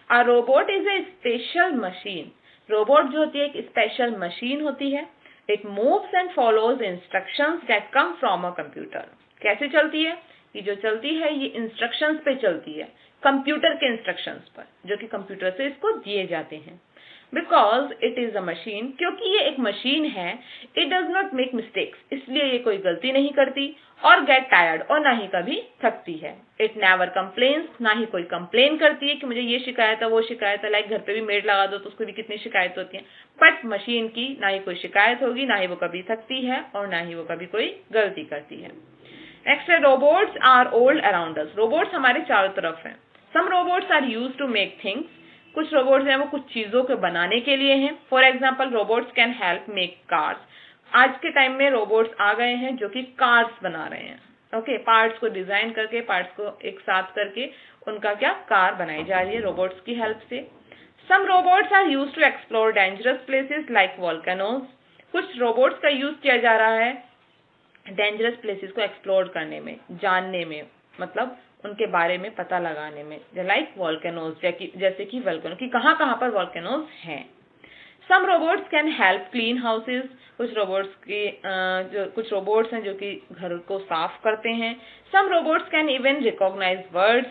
A robot is a special machine, robot जो होती है एक स्पेशल मशीन होती है। It moves and follows instructions that come from a computer, कैसे चलती है? ये जो चलती है ये इंस्ट्रक्शंस पे चलती है, कंप्यूटर के इंस्ट्रक्शंस पर, जो कि कंप्यूटर से इसको दिए जाते हैं। Because it is a machine, क्योंकि ये एक मशीन है, it does not make mistakes, इसलिए ये कोई गलती नहीं करती, और गेट टायर्ड, और ना ही कभी थकती है। इट नेवर कंप्लेन्स, ना ही कोई कंप्लेन करती है कि मुझे ये शिकायत है वो शिकायत है। लाइक घर पे भी मेड लगा दो तो उसको भी कितनी शिकायत होती है, बट मशीन की ना ही कोई शिकायत होगी, ना ही वो कभी थकती है, और ना ही वो कभी कोई गलती करती है। नेक्स्ट है robots are all around us, robots हमारे चारों तरफ हैं। Some robots are used to make things, कुछ रोबोट्स हैं वो कुछ चीजों के बनाने के लिए हैं। For example robots can help make cars, आज के टाइम में रोबोट्स आ गए हैं जो कि कार्स बना रहे हैं। ओके, पार्ट्स को डिजाइन करके, पार्ट्स को एक साथ करके उनका क्या कार बनाई जा रही है रोबोट्स की हेल्प से। Some robots are used to explore dangerous places like volcanoes, कुछ रोबोट्स का यूज किया जा रहा है डेंजरस प्लेसेस को एक्सप्लोर करने में, जानने में, मतलब उनके बारे में पता लगाने में, लाइक वोल्केनोज, जैसे कि वोल्केनो की कहाँ कहाँ पर वोल्केनोज हैं। Some robots can help clean houses, कुछ रोबोट्स की जो कुछ रोबोट्स हैं जो कि घर को साफ करते हैं। Some robots can even recognise words,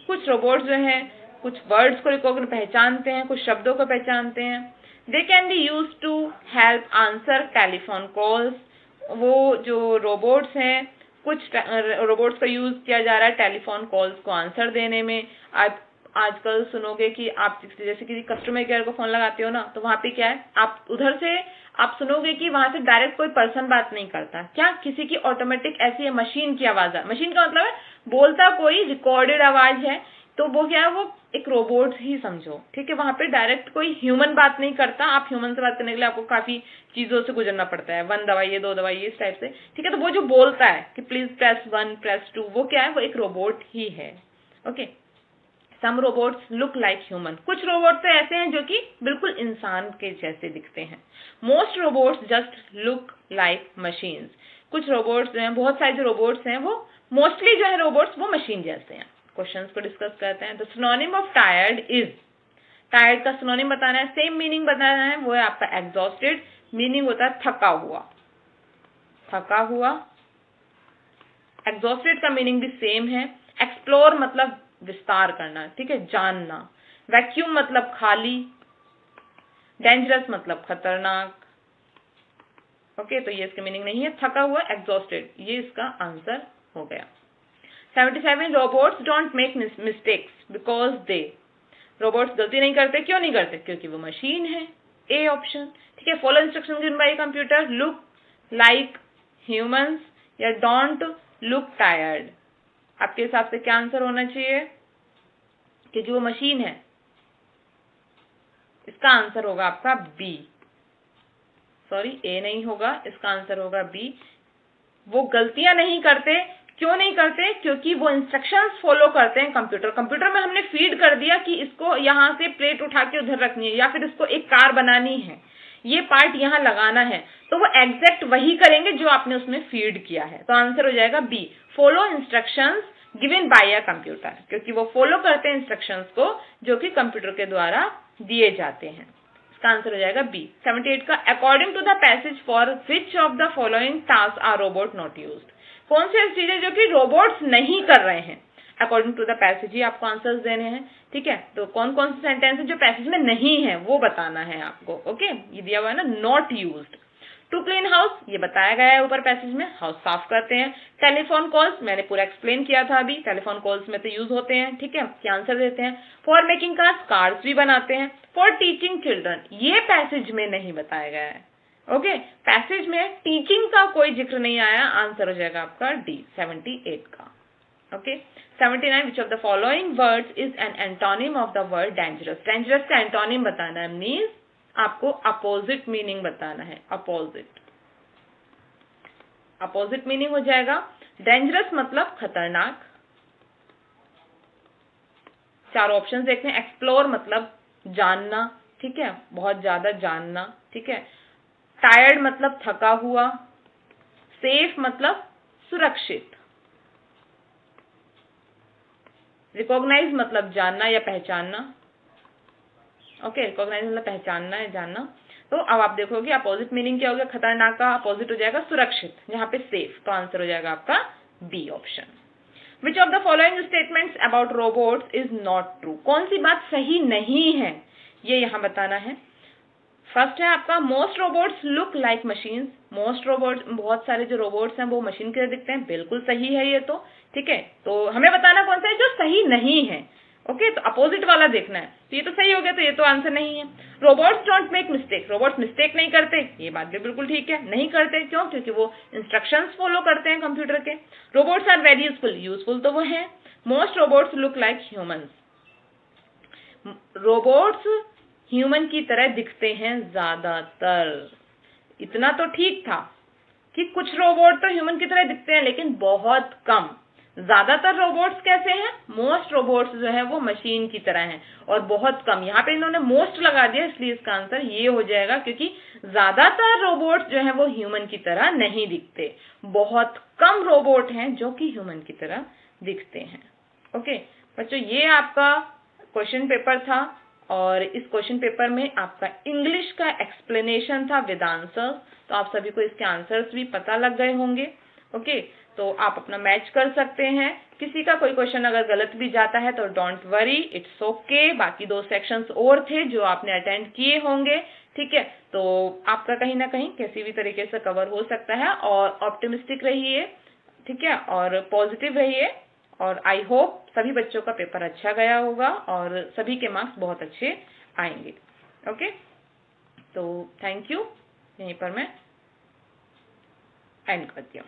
कुछ रोबोट्स जो हैं कुछ वर्ड्स को पहचानते हैं, कुछ शब्दों को पहचानते हैं। They can be use to help answer telephone calls, वो जो रोबोट्स हैं कुछ रोबोट्स का यूज किया जा रहा है टेलीफोन कॉल्स को आंसर देने में। आप आजकल सुनोगे कि आप जैसे किसी कस्टमर केयर को फोन लगाते हो ना, तो वहां पे क्या है, आप उधर से आप सुनोगे कि वहां से डायरेक्ट कोई पर्सन बात नहीं करता, क्या किसी की ऑटोमेटिक ऐसी है मशीन की आवाज है। मशीन का मतलब है बोलता कोई रिकॉर्डेड आवाज है, तो वो क्या है, वो एक रोबोट ही समझो, ठीक है। वहां पे डायरेक्ट कोई ह्यूमन बात नहीं करता, आप ह्यूमन से बात करने के लिए आपको काफी चीजों से गुजरना पड़ता है, 1 दबाइए 2 दबाइए इस टाइप से, ठीक है। तो वो जो बोलता है कि प्लीज प्रेस 1 प्रेस 2, वो क्या है, वो एक रोबोट ही है। ओके, सम रोबोट्स लुक लाइक ह्यूमन, कुछ रोबोट तो ऐसे हैं जो कि बिल्कुल इंसान के जैसे दिखते हैं। Most robots just look like machines, कुछ रोबोट्स जो हैं, बहुत सारे जो रोबोट्स हैं वो मोस्टली जो है रोबोट्स वो मशीन जैसे हैं। क्वेश्चंस को डिस्कस करते हैं। The synonym of tired is, tired का सिनोनिम बताना है, सेम मीनिंग बताना है, वो है आपका एग्जॉस्टेड, मीनिंग होता है थका हुआ, थका हुआ। एग्जॉस्टेड का मीनिंग भी सेम है। एक्सप्लोर मतलब विस्तार करना, ठीक है, जानना। वैक्यूम मतलब खाली। डेंजरस मतलब खतरनाक। ओके, तो ये इसके मीनिंग नहीं है, थका हुआ एग्जॉस्टेड, ये इसका आंसर हो गया। 77 robots don't make mistakes because they, robots गलती नहीं करते, क्यों नहीं करते, क्योंकि वो मशीन है, ए ऑप्शन, ठीक है। Follow instruction given by computer, look like humans या डोंट लुक टायर्ड, आपके हिसाब से क्या आंसर होना चाहिए, कि जो मशीन है, इसका आंसर होगा आपका बी, सॉरी ए नहीं होगा, इसका आंसर होगा बी। वो गलतियां नहीं करते, क्यों नहीं करते, क्योंकि वो इंस्ट्रक्शंस फॉलो करते हैं कंप्यूटर। कंप्यूटर में हमने फीड कर दिया कि इसको यहां से प्लेट उठा के उधर रखनी है, या फिर इसको एक कार बनानी है, ये पार्ट यहां लगाना है, तो वो एग्जैक्ट वही करेंगे जो आपने उसमें फीड किया है। तो आंसर हो जाएगा B, follow instructions given by a computer, क्योंकि वो फॉलो करते हैं इंस्ट्रक्शंस को जो कि कंप्यूटर के द्वारा दिए जाते हैं। इसका आंसर हो जाएगा बी। 78 का, according to the passage for which of the following task are robot not used, कौन सी ऐसी चीजें जो कि रोबोट्स नहीं कर रहे हैं। अकॉर्डिंग टू द पैसेज ही आपको आंसर्स देने हैं, ठीक है। तो कौन कौन से सेंटेंस जो पैसेज में नहीं है वो बताना है आपको। ओके, ये दिया हुआ है ना, not used. To clean house, ये बताया गया है ऊपर पैसेज में, हाउस साफ करते हैं। टेलीफोन कॉल्स मैंने पूरा एक्सप्लेन किया था अभी, टेलीफोन कॉल्स में तो यूज होते हैं, ठीक है, क्या आंसर देते हैं। फॉर मेकिंग कार्स, कार्स भी बनाते हैं। फॉर टीचिंग चिल्ड्रन, ये पैसेज में नहीं बताया गया है। ओके, पैसेज में टीचिंग का कोई जिक्र नहीं आया, आंसर हो जाएगा आपका डी 78 का। Okay, 79 which of the following words is an antonym of the word dangerous, dangerous का एंटोनिम बताना है, मीन्स आपको अपोजिट मीनिंग बताना है। अपोजिट, अपोजिट मीनिंग हो जाएगा डेंजरस मतलब खतरनाक। 4 ऑप्शन देखते हैं। एक्सप्लोर मतलब जानना, ठीक है, बहुत ज्यादा जानना, ठीक है। टायर्ड मतलब थका हुआ। सेफ मतलब सुरक्षित। रिकॉग्नाइज मतलब जानना या पहचानना। ओके, रिकॉग्नाइज मतलब पहचानना है, जानना। तो अब आप देखोगे अपोजिट मीनिंग क्या हो गया, खतरनाक का अपोजिट हो जाएगा सुरक्षित, जहां पे सेफ, तो आंसर हो जाएगा आपका B option. Which of the following statements about robots is not true, कौन सी बात सही नहीं है, ये यहां बताना है। फर्स्ट है आपका, most robots look like machines, most robots, बहुत सारे जो रोबोट्स हैं वो मशीन के दिखते हैं, बिल्कुल सही है ये तो, ठीक है। तो हमें बताना कौन सा है जो सही नहीं है। ओके, तो अपोजिट वाला देखना है, तो ये तो सही हो गया, तो ये तो आंसर नहीं है। Robots don't make mistake, robots mistake नहीं करते, ये बात भी बिल्कुल ठीक है, नहीं करते, क्यों, क्योंकि वो इंस्ट्रक्शंस फॉलो करते हैं कंप्यूटर के। Robots are very useful, useful तो वो है। Most robots look like humans, robots human की तरह दिखते हैं ज्यादातर। इतना तो ठीक था कि कुछ रोबोट तो ह्यूमन की तरह दिखते हैं, लेकिन बहुत कम। ज्यादातर रोबोट्स कैसे हैं, मोस्ट रोबोट्स जो है वो मशीन की तरह हैं, और बहुत कम, यहाँ पे इन्होंने मोस्ट लगा दिया, इसलिए इसका आंसर ये हो जाएगा, क्योंकि ज्यादातर रोबोट्स जो है वो ह्यूमन की तरह नहीं दिखते, बहुत कम रोबोट हैं जो कि ह्यूमन की तरह दिखते हैं। ओके बच्चों, ये आपका क्वेश्चन पेपर था और इस क्वेश्चन पेपर में आपका इंग्लिश का एक्सप्लेनेशन था विद आंसर्स, तो आप सभी को इसके आंसर्स भी पता लग गए होंगे। ओके, तो आप अपना मैच कर सकते हैं। किसी का कोई क्वेश्चन अगर गलत भी जाता है तो डोंट वरी, इट्स ओके। बाकी 2 सेक्शंस और थे जो आपने अटेंड किए होंगे, ठीक है, तो आपका कहीं ना कहीं किसी भी तरीके से कवर हो सकता है। और ऑप्टिमिस्टिक रहिए, ठीक है, और पॉजिटिव रहिए, और आई होप सभी बच्चों का पेपर अच्छा गया होगा और सभी के मार्क्स बहुत अच्छे आएंगे। ओके, तो थैंक यू, यहीं पर मैं एंड करती हूँ।